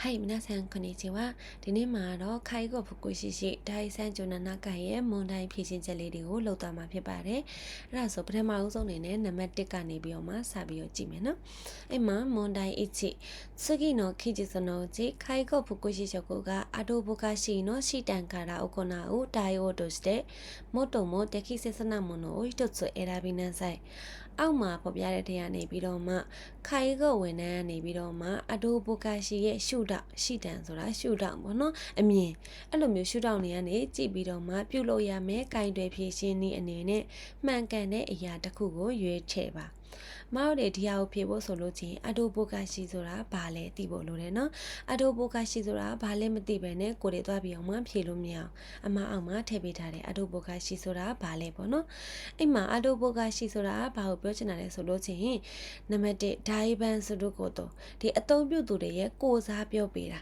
はい皆さんこんにちはဒီနေ့မှာတော့ခိုင်ကောဖကိုရှိရှိဒိုင်ဆန်ဂျွန်နာနာကန်ရဲ့မွန်တိုင်းဖြည့်ရှင်းချက်လေးတွေကိုလုပ်သွားမှာဖြစ်ပါတယ်အဲ့ဒါဆိုပထမအဆုံးအနေနဲ့နံပါတ်1ကနေပြီးတော့မှစပြီးတော့ကြည့်မယ်နော်အဲ့မှာမွန်တိုင်း1次の記述のうち介護福祉職がアドボカシーの視点から行う対応として最も適切なものを一つ選びなさいအောက်မှာဖော်ပြတဲ့ထဲကနေပြီးတော့မှခိုင်ကောဝန်ထမ်းကနေပြီးတော့မှအဒိုဘိုကာရှိရဲ့ရှုထောင့်ရှိတန်ဆိုတာရှုထောင့်ပေါ့နော်အမြင်အဲ့လိုမျိုးရှုထောင့်တွေကနေကြည့်ပြီးတော့မှပြုလုပ်ရမယ်ကင်တွေဖြည့်ရှင်းနည်းအနေနဲ့မှန်ကန်တဲ့အရာတစ်ခုကိုရွေးချယ်ပါမောက်တဲ့ဒီဟာကိုဖြည့်ဖို့ဆိုလို့ချင်းအဒိုဘိုကာရှိဆိုတာဘာလဲသိဖို့လိုတယ်နော်အဒိုဘိုကာရှိဆိုတာဘာလဲမသိပဲနဲ့ကိုယ်တွေသွားပြီးအောင်မှဖြည့်လို့မရအောင်အမအောင်မှထည့်ပေးထားတယ်အဒိုဘိုကာရှိဆိုတာဘာလဲပေါ့နော်အဲ့မှာအဒိုဘိုကာရှိဆိုတာဘာကိုပြောချင်တာလဲဆိုလို့ချင်းနံပါတ်1ဒိုင်ဘန်ဆိုတို့ကိုတော့ဒီအသုံးပြုသူတွေရဲ့ကိုစားပြောပေးတာ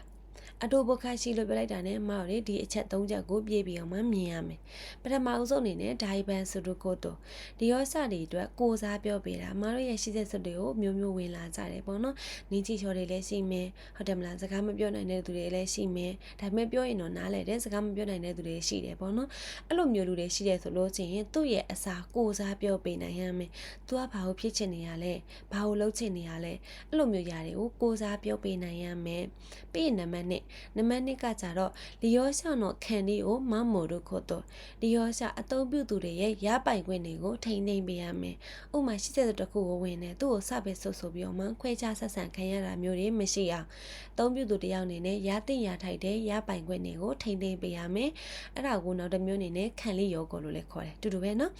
အဒိုဘိုကာရှိလို့ပြောလိုက်တာနဲ့မောက်လေဒီအချက်3ချက်ကိုပြေးပြီးအောင်မှမြင်ရမယ်ပထမအဆုံးအနေနဲ့ဒိုင်ဘန်ဆိုတို့ကိုတော့ဒီရောစတွေအတွက်ကိုစားပြောပေးတာမတို့ရဲ့ရှိချက်စွတ်တွေကိုမျိုးမျိုးဝင်လာကြတယ်ပေါ့နော်နင်းချီချော်တွေလည်းရှိမယ်ဟုတ်တယ်မလားစကားမပြောနိုင်တဲ့သူတွေလည်းရှိမယ်ဒါပေမဲ့ပြောရင်တော့နားလည်တယ်စကားမပြောနိုင်တဲ့သူတွေရှိတယ်ပေါ့နော်အဲ့လိုမျိုးလူတွေရှိတယ်ဆိုလို့ချင်းသူ့ရဲ့အစာကိုစားပြောပေးနိုင်ရမယ်သူကဘာကိုဖြစ်ချင်နေရလဲဘာကိုလုပ်ချင်နေရလဲအဲ့လိုမျိုးຢာတွေကိုကိုစားပြောပေးနိုင်ရမယ်ပြီးရင်နံပါတ်2ကကြတော့လျောရှောင်းတော့ခံဒီကိုမမို့တို့ခေါ်တော့လျောရှအသုံးပြုသူတွေရဲ့ရပိုင်ခွင့်တွေကိုထိန်းသိမ်းပေးရမယ်ဥပမာရှိတဲ့တစ်ခုကိုဝင်နေသူ့ကိုစပဲဆိုပြီးတော့မှခွဲခြားဆက်ဆံခံရတာမျိုးတွေမရှိအောင်အသုံးပြုသူတယောက်အနေနဲ့ရသင့်ရထိုက်တဲ့ရပိုင်ခွင့်တွေကိုထိန်းသိမ်းပေးရမယ်အဲ့ဒါကိုနောက်တစ်မျိုးအနေနဲ့ခံလိရောကိုလို့လည်းခေါ်တယ်တူတူပဲနော်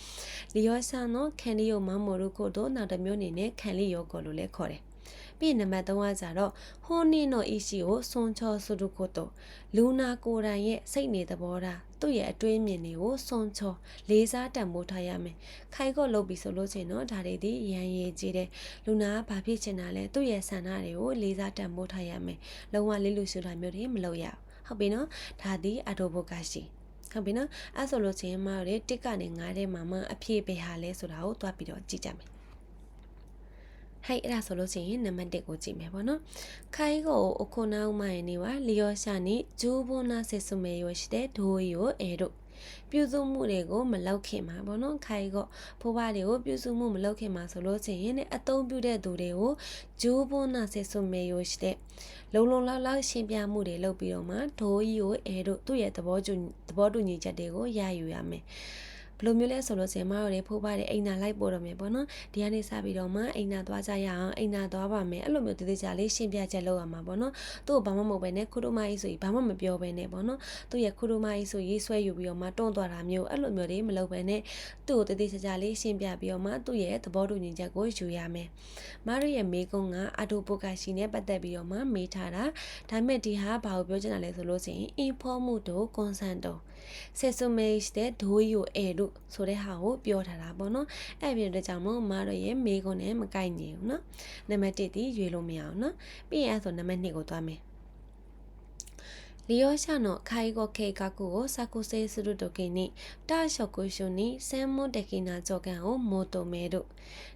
လျောရှောင်းတော့ခံလိရောမမို့တို့ခေါ်တော့နောက်တစ်မျိုးအနေနဲ့ခံလိရောကိုလို့လည်းခေါ်တယ်ပြီးနံပါတ်3ကကြတော့ဟိုနင်းတော့အီရှိကိုစွန်ချောဆုတုကိုတော့လူနာကိုယ်တိုင်ရဲ့စိတ်နေသဘောထားသူ့ရဲ့အတွင်းမြင်တွေကိုစွန်ချောလေးစားတန်ဖိုးထားရမယ်ခိုင်ကော့လုပ်ပြီးဆိုလို့ချင်းတော့ဒါတွေဒီရန်ရည်ကြီးတယ်လူနာကဘာဖြစ်ချင်တာလဲသူ့ရဲ့ဆန္ဒတွေကိုလေးစားတန်ဖိုးထားရမယ်လုံးဝလေးလူရှုတာမျိုးတွေမလုပ်ရအောင်ဟုတ်ပြီနော်ဒါဒီအဒိုဘိုကာရှိဟုတ်ပြီနော်အဲ့ဆိုလို့ချင်းမတို့1ကနေ9ထဲမှာမှအဖြည့်ပေးဟာလဲဆိုတာကိုတွားပြီးတော့ကြည့်ကြမယ်はい、အဲ့ဒါဆိုလို့ရှိရင်နံပါတ်1ကိုကြည့်မယ်ပေါ့နော်။ခိုင်ကို行う前には利用者に十分な説明をして同意を得る。ပြုစုမှုတွေကိုမလောက်ခင်မှာပေါ့နော်ခိုင်ကဖိုးဘာတွေကိုပြုစုမှုမလောက်ခင်မှာဆိုလို့ချင်းနဲ့အသုံးပြုတဲ့သူတွေကိုဂျိုးဘွန်းနာဆက်ဆုမေရိုရှိတဲ့လုံလောက်ရှင်းပြမှုတွေလုပ်ပြီးတော့မှဒိုးကြီးကိုအဲတို့သူ့ရဲ့သဘောတူညီချက်တွေကိုရယူရမယ်ဘလိုမျိုးလဲဆိုလို့စင်မတို့တွေဖိုးပါတယ်အိမ်နာလိုက်ပို့တော့မယ်ပေါ့နော်ဒီကနေစပြီးတော့မှအိမ်နာသွားကြရအောင်အိမ်နာသွားပါမယ်အဲ့လိုမျိုးတည်ကြလေးရှင်းပြချက်လုပ်ရမှာပေါ့နော်သူ့ကိုဘာမှမဟုတ်ပဲနဲ့ခုတို့မကြီးဆိုရင်ဘာမှမပြောပဲနဲ့ပေါ့နော်သူ့ရဲ့ခုတို့မကြီးဆိုရေးဆွဲယူပြီးတော့မှတွန်းသွားတာမျိုးအဲ့လိုမျိုးတွေမလုပ်ပဲနဲ့သူ့ကိုတည်ကြလေးရှင်းပြပြီးတော့မှသူ့ရဲ့သဘောတူညီချက်ကိုယူရမယ်မတို့ရဲ့မေကုန်းကအဒိုပိုကာရှိနဲ့ပတ်သက်ပြီးတော့မှမေးထားတာဒါပေမဲ့ဒီဟာဘာကိုပြောချင်တာလဲဆိုလို့စင် informuto consento ဆက်ဆုမေးတဲ့ဒိုးယူအဲတို့ဆိုတဲ့ဟာကိုပြောထားတာပေါ့နော်အဲ့ဒီတော့ကြောင့်မို့မတို့ရဲ့မေကုန်းနဲ့မကိုက်ညီဘူးနော်နံပါတ်1ဒီရွေးလို့မရအောင်နော်ပြီးရင်ဆိုနံပါတ်2ကိုသွားမယ်利用者の介護計画を作成するときに他職種に専門的な条件を求める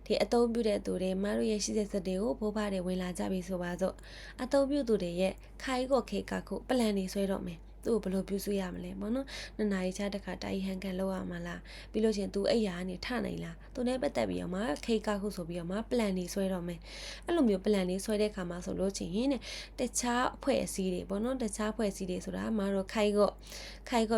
ဒီအသုံးပြုတဲ့သူတွေမတို့ရဲ့ရှိတဲ့စက်တွေကိုဘိုးဘတွေဝင်လာကြပြီဆိုပါစို့အသုံးပြုသူတွေရဲ့ခိုင်ကိုခေကခုပလန်တွေဆွဲတော့မယ်သူ့ကိုဘယ်လိုပြုစုရမလဲပေါ့နော်နှစ်နာရီချတစ်ခါတိုက်ဟန်ကန်လောက်ရမှာလားပြီးလို့ချင်းသူအိယာကနေထနိုင်လားသူနဲ့ပတ်သက်ပြီးတော့မှခေကခုဆိုပြီးတော့မှပလန်တွေဆွဲတော့မယ်အဲ့လိုမျိုးပလန်တွေဆွဲတဲ့ခါမှာဆိုလို့ချင်းတဲ့တခြားအဖွဲ့အစည်းတွေပေါ့နော်တခြားအဖွဲ့အစည်းတွေဆိုတာမတို့ခိုင်ကော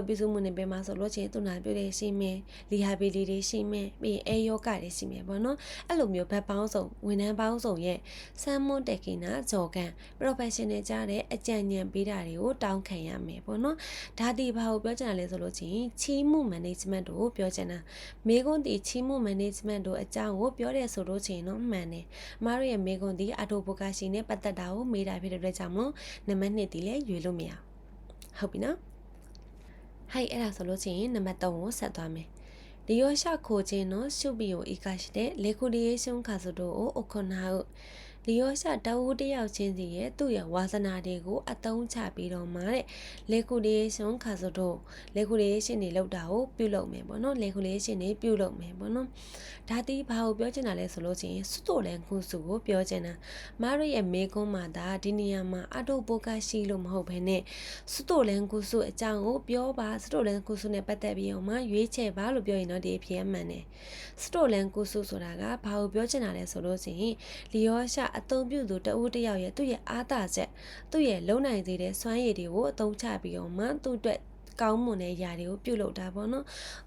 ပြုစုမှုနေပဲမှာဆိုလို့ချင်းသူနာပြုတဲ့ရှိမယ်လီဟာဘီလီတွေရှိမယ်ပြီးအေယောဂတွေရှိမယ်ပေါ့နော်အဲ့လိုမျိုးဘက်ပေါင်းစုံဝန်ထမ်းပေါင်းစုံရဲ့စမ်းမွန်တက်ကင်နာဂျော်ကန် professional ကြတဲ့အကြံဉာဏ်ပေးတာတွေကိုတောင်းခံရမယ်ပေါ့နော်ဒါဒီဘာကိုပြောချင်တာလဲဆိုလို့ချင်းချီးမှု management တို့ပြောချင်တာမေကွန်းဒီချီးမှု management တို့အကြောင်းကိုပြောတဲ့ဆိုလို့ချင်းတော့မှန်တယ်အမားတို့ရဲ့မေကွန်းဒီအဒိုဘိုကာရှိနဲ့ပတ်သက်တာကိုမေးတာဖြစ်တဲ့အတွက်ကြောင့်မို့နံပါတ်2ဒီလဲရွေးလို့မရဟုတ်ပြီနော်ဟိုက်အဲ့ဒါဆိုလို့ချင်းနံပါတ်3ကိုဆက်သွားမယ်利用者個人の守備を生かしてレクリエーション活動を行うလျောရှာတဝူတယောက်ချင်းစီရဲ့သူ့ရဲ့ဝါသနာတွေကိုအသုံးချပြီးတော့မှတဲ့လေကူလေးရှုံခါဆိုတော့လေကူလေးရှင်နေလောက်တာကိုပြုလုပ်မယ်ပေါ့နော်လေကူလေးရှင်နေပြုလုပ်မယ်ပေါ့နော်ဒါတီးဘာကိုပြောချင်တာလဲဆိုလို့ချင်းစွတ်တော်လန်ခုစုကိုပြောချင်တာမရရဲ့မေကွန်းမှာဒါဒီနေရာမှာအတုပိုကရှိလို့မဟုတ်ဘဲနဲ့စွတ်တော်လန်ခုစုအကြောင်းကိုပြောပါစွတ်တော်လန်ခုစုနဲ့ပတ်သက်ပြီးတော့မှရွေးချယ်ပါလို့ပြောရင်တော့ဒီအဖြစ်အမှန်တယ်စွတ်တော်လန်ခုစုဆိုတာကဘာကိုပြောချင်တာလဲဆိုလို့ချင်းလျောရှာအသုံးပြုသူတဦးတစ်ယောက်ရဲ့သူ့ရဲ့အားသာချက်သူ့ရဲ့လုံနိုင်သေးတဲ့စွမ်းရည်တွေကိုအသုံးချပြီးတော့မှသူ့အတွက်ကောင်းမွန်တဲ့ຢာတွေကိုပြုလုပ်တာပေါ့နော်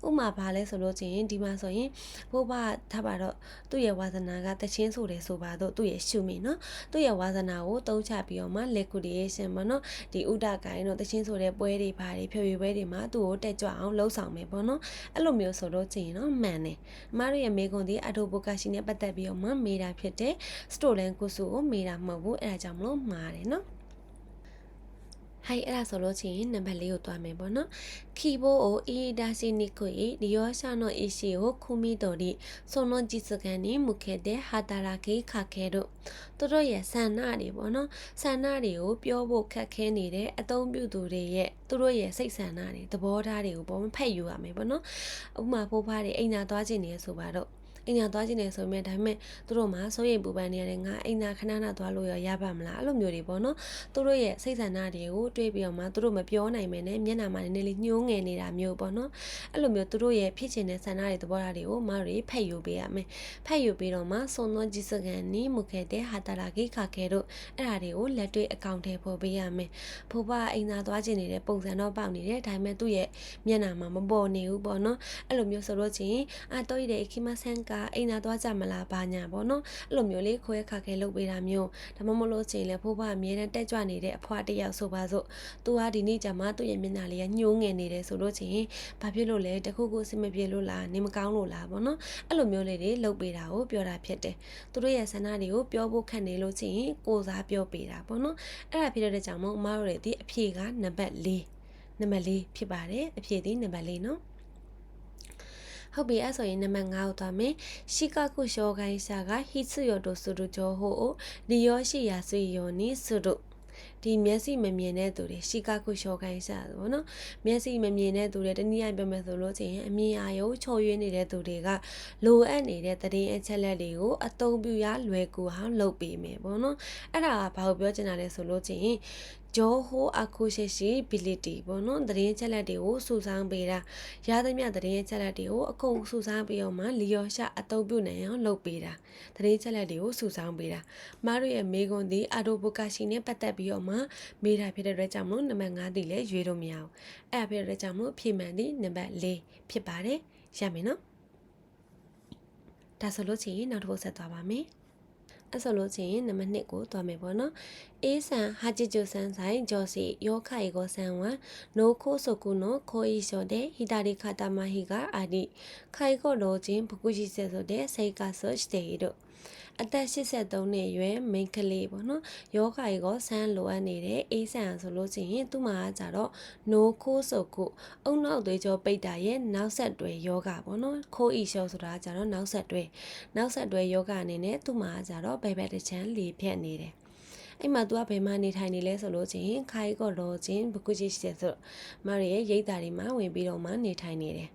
ဥမာဘာလဲဆိုလို့ချင်းဒီမှာဆိုရင်ဘိုးဘထားပါတော့သူ့ရဲ့ဝါသနာကတချင်းဆိုတယ်ဆိုပါတော့သူ့ရဲ့ရှုမိနော်သူ့ရဲ့ဝါသနာကိုသုံးချပြီးတော့မှ liquidation ပေါ့နော်ဒီဥဒကိုင်းတော့တချင်းဆိုတဲ့ပွဲတွေဘာတွေဖြေဖြေပွဲတွေမှာသူ့ကိုတက်ကြွအောင်လှုပ်ဆောင်မယ်ပေါ့နော်အဲ့လိုမျိုးဆိုတော့ချင်းနော်မှန်တယ်အမတို့ရဲ့မေကွန်ဒီအတိုဘိုကာရှိနဲ့ပတ်သက်ပြီးတော့မှမေးတာဖြစ်တဲ့ store land ကိုစုကိုမေးတာမဟုတ်ဘူးအဲ့ဒါကြောင့်မလို့မှားတယ်နော်ဟိုင်အဲ့ဒါဆိုလို့ချင်းနံပါတ်၄ကိုတွားမယ်ပေါ့နော်ခီဘိုကိုအီဒါစီနီကိုဒီယောရှာနိုအီရှီကိုခုမီတော်ဒီဆိုနွန်ဂျီစကန်နီမူခဲတဲ့ဟာတာရာကေခါခဲတို့တို့ရဲ့ဆန္ဒတွေပေါ့နော်ဆန္ဒတွေကိုပြောဖို့ခက်ခဲနေတဲ့အသုံးပြုသူတွေရဲ့တို့ရဲ့စိတ်ဆန္ဒတွေသဘောထားတွေကိုပေါ့ဖက်ယူရမယ်ပေါ့နော်ဥပမာဖိုးဖားတွေအိမ်သာသွားခြင်းနေဆိုပါတော့အိမ်သာသွားခြင်းနေဆိုမြဲဒါပေမဲ့သူတို့မှာစိုးရိမ်ပူပန်နေရတယ်ငါအိမ်သာခဏခဏသွားလို့ရပါမလားအဲ့လိုမျိုးတွေပေါ့နော်သူတို့ရဲ့စိတ်ဆန္ဒတွေကိုတွေးပြီးတော့မှသူတို့မပြောနိုင်မဲနဲ့မျက်နှာမှာနည်းနည်းလေးညှိုးငယ်နေတာမျိုးပေါ့နော်အဲ့လိုမျိုးသူတို့ရဲ့ဖြစ်ချင်တဲ့ဆန္ဒတွေသဘောထားတွေကိုမတို့ဖက်ယူပေးရမယ်ဖက်ယူပြီးတော့မှစုံသောကြီးစကန်နီးမှုခဲ့တဲ့ဟာတာလာကိခါခဲတို့အဲ့ဒါတွေကိုလက်တွေ့အကောင့်ထဲပေါ်ပေးရမယ်ဖိုးဘအိမ်သာသွားခြင်းနေတဲ့ပုံစံတော့ပေါက်နေတယ်ဒါပေမဲ့သူ့ရဲ့မျက်နှာမှာမပေါ်နေဘူးပေါ့နော်အဲ့လိုမျိုးဆိုလို့ချင်းတော့ရတဲ့ခိမဆန်ကအိမ်သာသွားကြမလားဘာညာပေါ့နော်အဲ့လိုမျိုးလေးခွဲခါခဲလုပ်ပေးတာမျိုးဒါမှမဟုတ်လို့ချင်းလေဖိုးဘအမြဲတမ်းတက်ကြွနေတဲ့အဖွားတစ်ယောက်ဆိုပါစို့သူကဒီနေ့ကျမှသူ့ရဲ့မျက်နှာလေးကညှိုးငယ်နေတယ်ဆိုလို့ချင်းဘာဖြစ်လို့လဲတခုခုစိမပြေလို့လားနေမကောင်းလို့လားပေါ့နော်အဲ့လိုမျိုးလေးတွေလုပ်ပေးတာကိုပြောတာဖြစ်တယ်သူတို့ရဲ့ဆန္ဒတွေကိုပြောဖို့ခက်နေလို့ချင်းကိုစားပြောပေးတာပေါ့နော်အဲ့ဒါဖြစ်တဲ့ကြောင့်မို့အမားတို့တွေဒီအဖြေကနံပါတ်၄ဖြစ်ပါတယ်အဖြေဒီနံပါတ်၄နော်ဟုတ်ပြီအဲ့ဆိုရင်နံပါတ်5ကိုသွားမယ်ရှီကာကုရှောကိုင်းရှာကဟိツယောတိုဆူဒူဂျောဟိုဒီယောရှိယာဆွေယောနီဆူဒူဒီမျက်စိမမြင်တဲ့သူတွေရှီကာကုရှောကိုင်းရှာပေါ့နော်မျက်စိမမြင်တဲ့သူတွေတနည်းအားပြောမယ်ဆိုလို့ချင်းအမြင်အာရုံချော်ရွေးနေတဲ့သူတွေကလိုအပ်နေတဲ့သတင်းအချက်လက်တွေကိုအသုံးပြုရလွယ်ကူအောင်လုပ်ပေးမယ်ပေါ့နော်အဲ့ဒါကဘာကိုပြောချင်တာလဲဆိုလို့ချင်းဂျိုဟိုအခုရှိ ability ပေါ့နော်သတင်းချက်လက်တွေကိုစုဆောင်းပေးတာရသမျှသတင်းချက်လက်တွေကိုအကုန်စုဆောင်းပြီးတော့မှလျော်ရှာအသုံးပြုနိုင်အောင်လုပ်ပေးတာသတင်းချက်လက်တွေကိုစုဆောင်းပေးတာမတို့ရဲ့မေကွန်ဒီအာဒိုဘိုကာရှိနဲ့ပတ်သက်ပြီးတော့မှမေးတာဖြစ်တဲ့အတွက်ကြောင့်မို့နံပါတ်5တိလည်းရွေးလို့မရအောင်အဲ့ဒါဖြစ်တဲ့အတွက်ကြောင့်မို့ဖြေမှန်ဒီနံပါတ်4ဖြစ်ပါတယ်ရမယ်နော်ဒါဆိုလို့ချင်းနောက်တစ်ပုဒ်ဆက်သွားပါမယ်အဲ့ဆိုလို့ချင်းနံပါတ်2ကိုသွားမယ်ပေါ့နော်အေးဆန်ဟာဂျီဂျိုဆန်ဆိုင်ဂျော်စီယောခိုင်ကိုဆန်ဝမ်နိုခိုဆိုကုနိုခိုအီရှောတဲ့ဟီတာရီခတာမဟီကအာဒီခိုင်ကိုလိုချင်းဘကုရှိဆဲဆိုတဲ့စိတ်ကဆော့ချ်တဲ့တို့အသက်83နှစ်အရွယ်မိန်းကလေးပေါ့နော်ယောဂါကြီးကိုဆန်းလိုအပ်နေတဲ့အေးဆန်ဆိုလို့ချင်းသူ့မှာကြတော့နိုခိုးဆိုကုအုံနောက်သွေးကြောပိတ်တာရဲ့နောက်ဆက်တွဲယောဂပေါ့နော်ခိုးအီရှောဆိုတာကြတော့နောက်ဆက်တွဲယောဂအနေနဲ့သူ့မှာကြတော့ဘယ်ဘက်တစ်ချမ်းလေဖြတ်နေတယ်အဲ့မှာသူကဘယ်မှာနေထိုင်နေလဲဆိုလို့ချင်းခိုင်ကောလောချင်းဘကုရှိရှိဆိုမရရဲ့ရိတ်တာတွေမှာဝင်ပြီးတော့မှနေထိုင်နေတယ်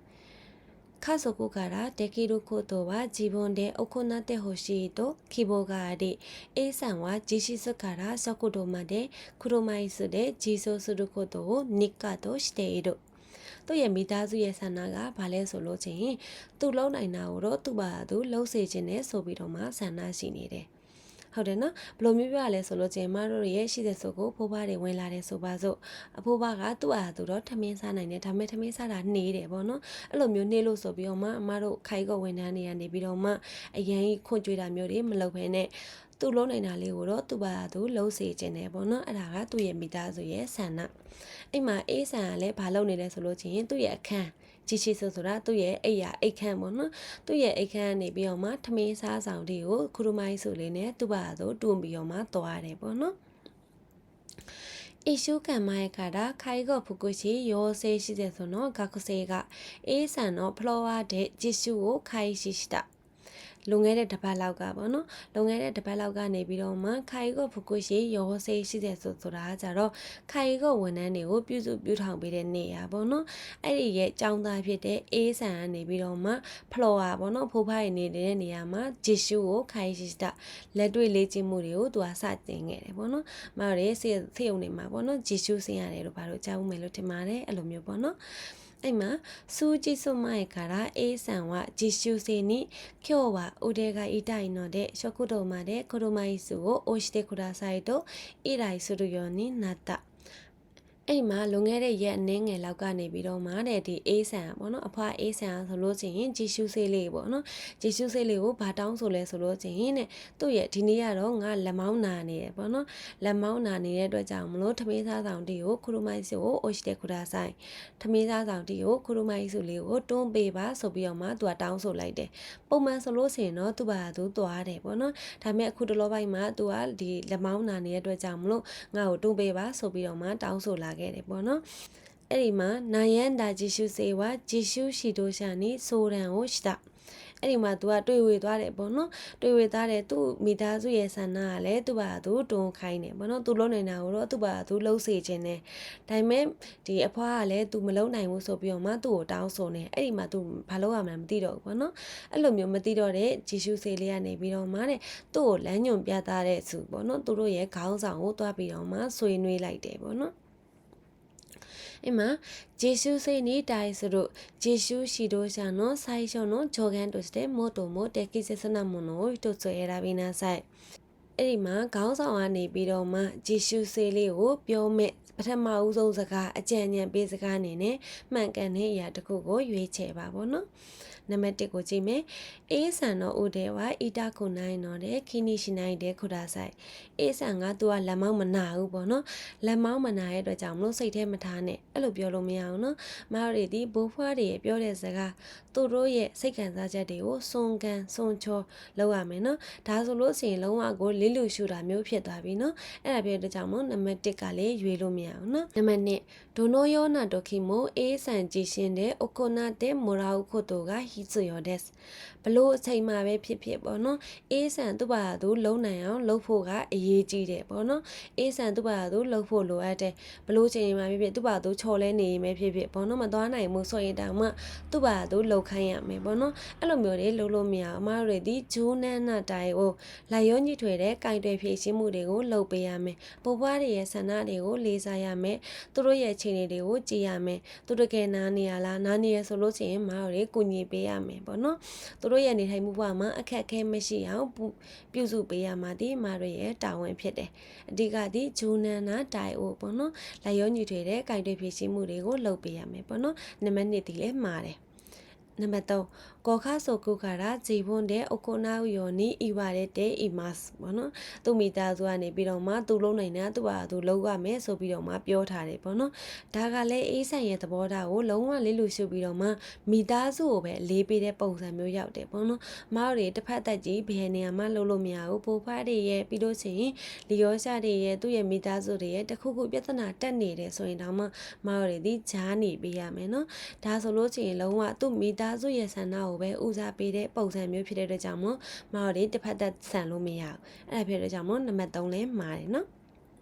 ခါဆိုကုကာရာတကီရုခိုတိုဝါဂျီဘွန်တဲ့အခုနာတဲ့ဟိုရှိတိုခီဘောကာဒီအေးဆန်ဝါဂျီရှိစကာရာစကုတိုမတဲ့ခရိုမိုင်ဆိုတဲ့ဂျီဆိုဆူဒုခိုတိုနိကာတိုရှတေတို့သူ့ရဲ့မိသားစုရဲ့ဆန္ဒကဘာလဲဆိုလို့ချင်းသူ့လုံးနိုင်တာကိုတော့သူ့ဘာသူလှုပ်စေခြင်းနဲ့ဆိုပြီးတော့မှဆန္ဒရှိနေတယ်ဟုတ်တယ်နော်ဘယ်လိုမျိုးပြရလဲဆိုလို့ချင်းမတို့ရဲ့ရှိတဲ့ဆိုကိုဖိုးဘွားတွေဝင်လာတယ်ဆိုပါစို့အဖိုးဘွားကသူ့အားသူတော့ထမင်းစားနိုင်တယ်ဒါပေမဲ့ထမင်းစားတာနေတယ်ပေါ့နော်အဲ့လိုမျိုးနေလို့ဆိုပြီးတော့မှအမတို့ခိုင်ကောဝန်ထမ်းတွေကနေပြီးတော့မှအရင်ခွန့်ကြွေးတာမျိုးတွေမလုပ်ဘဲနဲ့သူ့လုံးနိုင်တာလေးကိုတော့သူ့ဘာသူလှုပ်စေခြင်းတယ်ပေါ့နော်အဲ့ဒါကသူ့ရဲ့မိသားစုရဲ့ဆန္ဒအဲ့မှာအေးဆန်ကလည်းဘာလုပ်နေလဲဆိုလို့ချင်းသူ့ရဲ့အခန်းជីရှိဆိုတာသူ့ရဲ့အိတ်ခမ်းပေါ့နော်သူ့ရဲ့အိတ်ခမ်းကနေပြီးတော့မှထမင်းစားဆောင်တွေကိုခရူမိုင်းဆိုလေးနဲ့သူ့ဘာဆိုတွန်းပြီးတော့မှသွားတယ်ပေါ့နော်အရှုကန်မိုင်ကတာခိုင်ကောဖုကုရှိယောဆေရှိတဲ့ဆိုတော့ဂါကုဆေကအေးဆန်တော့ဖလောဝါတဲ့ဂျစ်ရှုကိုခိုင်ရှိတာ လွန်ခဲ့တဲ့တစ်ပတ်လောက်ကပေါ့နော်လွန်ခဲ့တဲ့တစ်ပတ်လောက်ကနေပြီးတော့မှခိုင်ကိုဖူကုရှိရောဆေးရှိတယ်ဆိုတာကြတော့ခိုင်ကိုဝန်ထမ်းတွေကိုပြုစုပြုထောင်ပေးတဲ့နေရာပေါ့နော်အဲ့ဒီရဲ့ចောင်းသားဖြစ်တဲ့အေးဆန်ကနေပြီးတော့မှဖလော်ဟာပေါ့နော်ဖိုးဖိုင်နေတဲ့နေရာမှာဂျီရှုကိုခိုင်ရှိတာလက်တွေ့လေ့ကျင့်မှုတွေကိုသူကစတင်ခဲ့တယ်ပေါ့နော်မတော်ရေးဆေးရုံတွေမှာပေါ့နော်ဂျီရှုဆင်းရတယ်လို့ဘာလို့ကြားဦးမယ်လို့ထင်ပါတယ်အဲ့လိုမျိုးပေါ့နော်အဲ့မှာစူဂျီဆုမိုင်からAさんは実習生に今日は腕が痛いので食堂まで車椅子を押してくださいと依頼するようになった。အဲ့မှာလွန်ခဲ့တဲ့ရက်အနည်းငယ်လောက်ကနေပြီးတော့မှတဲ့ဒီအေးဆန်ပေါ့နော်အဖွားအေးဆန်ဆိုလို့ချင်းဂျီရှုဆေးလေးပေါ့နော်ဂျီရှုဆေးလေးကိုဘာတောင်းဆိုလဲဆိုလို့ချင်းတဲ့သူ့ရဲ့ဒီနေ့ကတော့ငါလက်မောင်းနာနေတယ်ပေါ့နော်လက်မောင်းနာနေတဲ့အတွက်ကြောင့်မလို့ထမင်းစားဆောင်တီကိုခရုမိုက်စုကိုအိုရှိတဲ့ခူဒါဆိုင်ထမင်းစားဆောင်တီကိုခရုမိုက်စုလေးကိုတွန်းပေးပါဆိုပြီးတော့မှသူကတောင်းဆိုလိုက်တယ်ပုံမှန်ဆိုလို့ရှိရင်တော့သူ့ဘာသူသွားတယ်ပေါ့နော်ဒါပေမဲ့အခုတလောပိုင်းမှာသူကဒီလက်မောင်းနာနေတဲ့အတွက်ကြောင့်မလို့ငါ့ကိုတွန်းပေးပါဆိုပြီးတော့မှတောင်းဆိုလာခဲ့တယ်ပေါ့နော်အဲ့ဒီမှာနိုင်ရန်ဒါဂျီရှုစေဝါဂျီရှုရှိတိုရှာနီဆိုရန်ကိုしたအဲ့ဒီမှာ तू ကတွေ့ဝေသွားတယ်ပေါ့နော်တွေ့ဝေသားတယ်သူ့မိသားစုရဲ့ဆန္ဒကလည်းသူ့ဘာသူတွန်းခိုင်းတယ်ပေါ့နော် तू လုံးနေတာကိုတော့သူ့ဘာသူလှုပ်စေခြင်းတယ်ဒါပေမဲ့ဒီအဖွားကလည်း तू မလုံးနိုင်ဘူးဆိုပြီးတော့မှသူ့ကိုတောင်းဆိုနေအဲ့ဒီမှာ तू ဘာလုပ်ရမှန်းမသိတော့ဘူးပေါ့နော်အဲ့လိုမျိုးမသိတော့တဲ့ဂျီရှုစေလေးကနေပြီးတော့မှတဲ့သူ့ကိုလမ်းညွန်ပြသတဲ့သူပေါ့နော်သူတို့ရဲ့ခေါင်းဆောင်ကိုတွားပြီးတော့မှဆွေးနွေးလိုက်တယ်ပေါ့နော်今ジェシュセに対するジェシュ指導者の最初の助言として最も適切なものを一つ選びなさい。အဲ့ဒီမှာခေါင်းဆောင်ကနေပြီးတော့မှဂျီရှုဆေးလေးကိုပြောမဲ့ပထမဦးဆုံးစကားအကြံဉာဏ်ပေးစကားအနေနဲ့မှန်ကန်တဲ့အရာတစ်ခုကိုရွေးချယ်ပါပေါ့နော်နံပါတ်1ကိုကြည့်မယ်အေးဆန်の腕は痛くないので気にしないでくださいအေးဆန်ကသူကလက်မောင်းမနာဘူးပေါ့နော်လက်မောင်းမနာရဲ့အတွက်ကြောင့်မလို့စိတ်ထဲမထားနဲ့အဲ့လိုပြောလို့မရအောင်နော်မတော်တွေဒီဘိုးဖွားတွေပြောတဲ့စကားသူတို့ရဲ့စိတ်ခံစားချက်တွေကိုစွန်ကန်စွန်ချောလောက်ရမယ်နော်ဒါဆိုလို့ရှိရင်လုံးဝကိုလေးလူရှူတာမျိုးဖြစ်သွားပြီနော်အဲ့ဒါပြောတဲ့ကြောင့်မို့နံပါတ်1ကလည်းရွေလို့မရအောင်နော်နံပါတ်2ဒိုနိုယောနာတိုခီမိုအေးဆန်ကြည်ရှင်တဲ့အိုကိုနာတဲ့မိုရာဥခိုတိုကဟီဆွယောဒက်ဘလို့အချိန်မှာပဲဖြစ်ဖြစ်ပေါ့နော်အေးဆန်သူ့ဘာသူလုံးနိုင်အောင်လှုပ်ဖို့ကအရေးကြီးတယ်ပေါ့နော်အေးဆန်သူ့ဘာသူလှုပ်ဖို့လိုအပ်တယ်ဘလို့ချိန်မှာဖြစ်ဖြစ်သူ့ဘာသူချော်လဲနေရင်ပဲဖြစ်ဖြစ်ပေါ့နော်မသွားနိုင်ဘူးဆိုရင်တောင်မှသူ့ဘာသူလှုပ်ခိုင်းရမယ်ပေါ့နော်အဲ့လိုမျိုးတွေလှုပ်လို့မရအောင်အမားတို့ဒီဂျိုးနန်းနာတိုင်ကိုလိုက်ရောညှိထွေတဲ့ကင်တွေဖြည့်ရှင်းမှုတွေကိုလှုပ်ပေးရမယ်ပိုးပွားတွေရဲ့ဆန္ဒတွေကိုလေးစားရမယ်သူတို့ရဲ့အခြေအနေတွေကိုကြည်ရမယ်သူတကယ်နားနေရလားနားနေရဆိုလို့ရှိရင်မားတို့တွေကူညီပေးရမယ်ပေါ့နော်သူတို့ရဲ့နေထိုင်မှုဘဝမှာအခက်အခဲမရှိအောင်ပြုစုပေးရမှာဒီမားတို့ရဲ့တာဝန်ဖြစ်တယ်အဓိကဒီဂျိုးနန်းနာတိုင်ကိုပေါ့နော်လိုက်ရောညှိထွေတဲ့ကင်တွေဖြည့်ရှင်းမှုတွေကိုလှုပ်ပေးရမယ်ပေါ့နော်နံပါတ်2ဒီလဲမှာတယ်နံပါတ်3ကိုခါဆိုကုခါရာဂျီဘွန်တဲ့အိုကိုနာဥယောနီအီဝါတဲ့အီမတ်ပေါ့နော်သူမိသားစုကနေပြီးတော့မှသူလုံးနိုင်တာသူကသူလုံးရမယ်ဆိုပြီးတော့မှပြောထားတယ်ပေါ့နော်ဒါကလည်းအေးဆန်ရဲ့သဘောထားကိုလုံးဝလေးလူရှုပြီးတော့မှမိသားစုကိုပဲအလေးပေးတဲ့ပုံစံမျိုးရောက်တယ်ပေါ့နော်မောက်တွေတစ်ဖက်သက်ကြီးဘယ်နေရာမှလုံးလို့မရဘူးပိုဖားတွေရဲ့ပြီးလို့ရှိရင်လီယောရှာတွေရဲ့သူ့ရဲ့မိသားစုတွေရဲ့တခုခုပြဿနာတက်နေတယ်ဆိုရင်တော့မှမောက်တွေဒီဂျားနေပေးရမယ်နော်ဒါဆိုလို့ရှိရင်လုံးဝသူ့မိသားစုရဲ့ဆန္ဒကိုပဲဦးစားပေးတဲ့ပုံစံမျိုးဖြစ်တဲ့အတွက်ကြောင့်မို့မော်တွေတစ်ဖက်သက်ဆန်လို့မရဘူးအဲ့ဒါဖြစ်တဲ့ကြောင့်မို့နံပါတ်3လဲမှားတယ်နော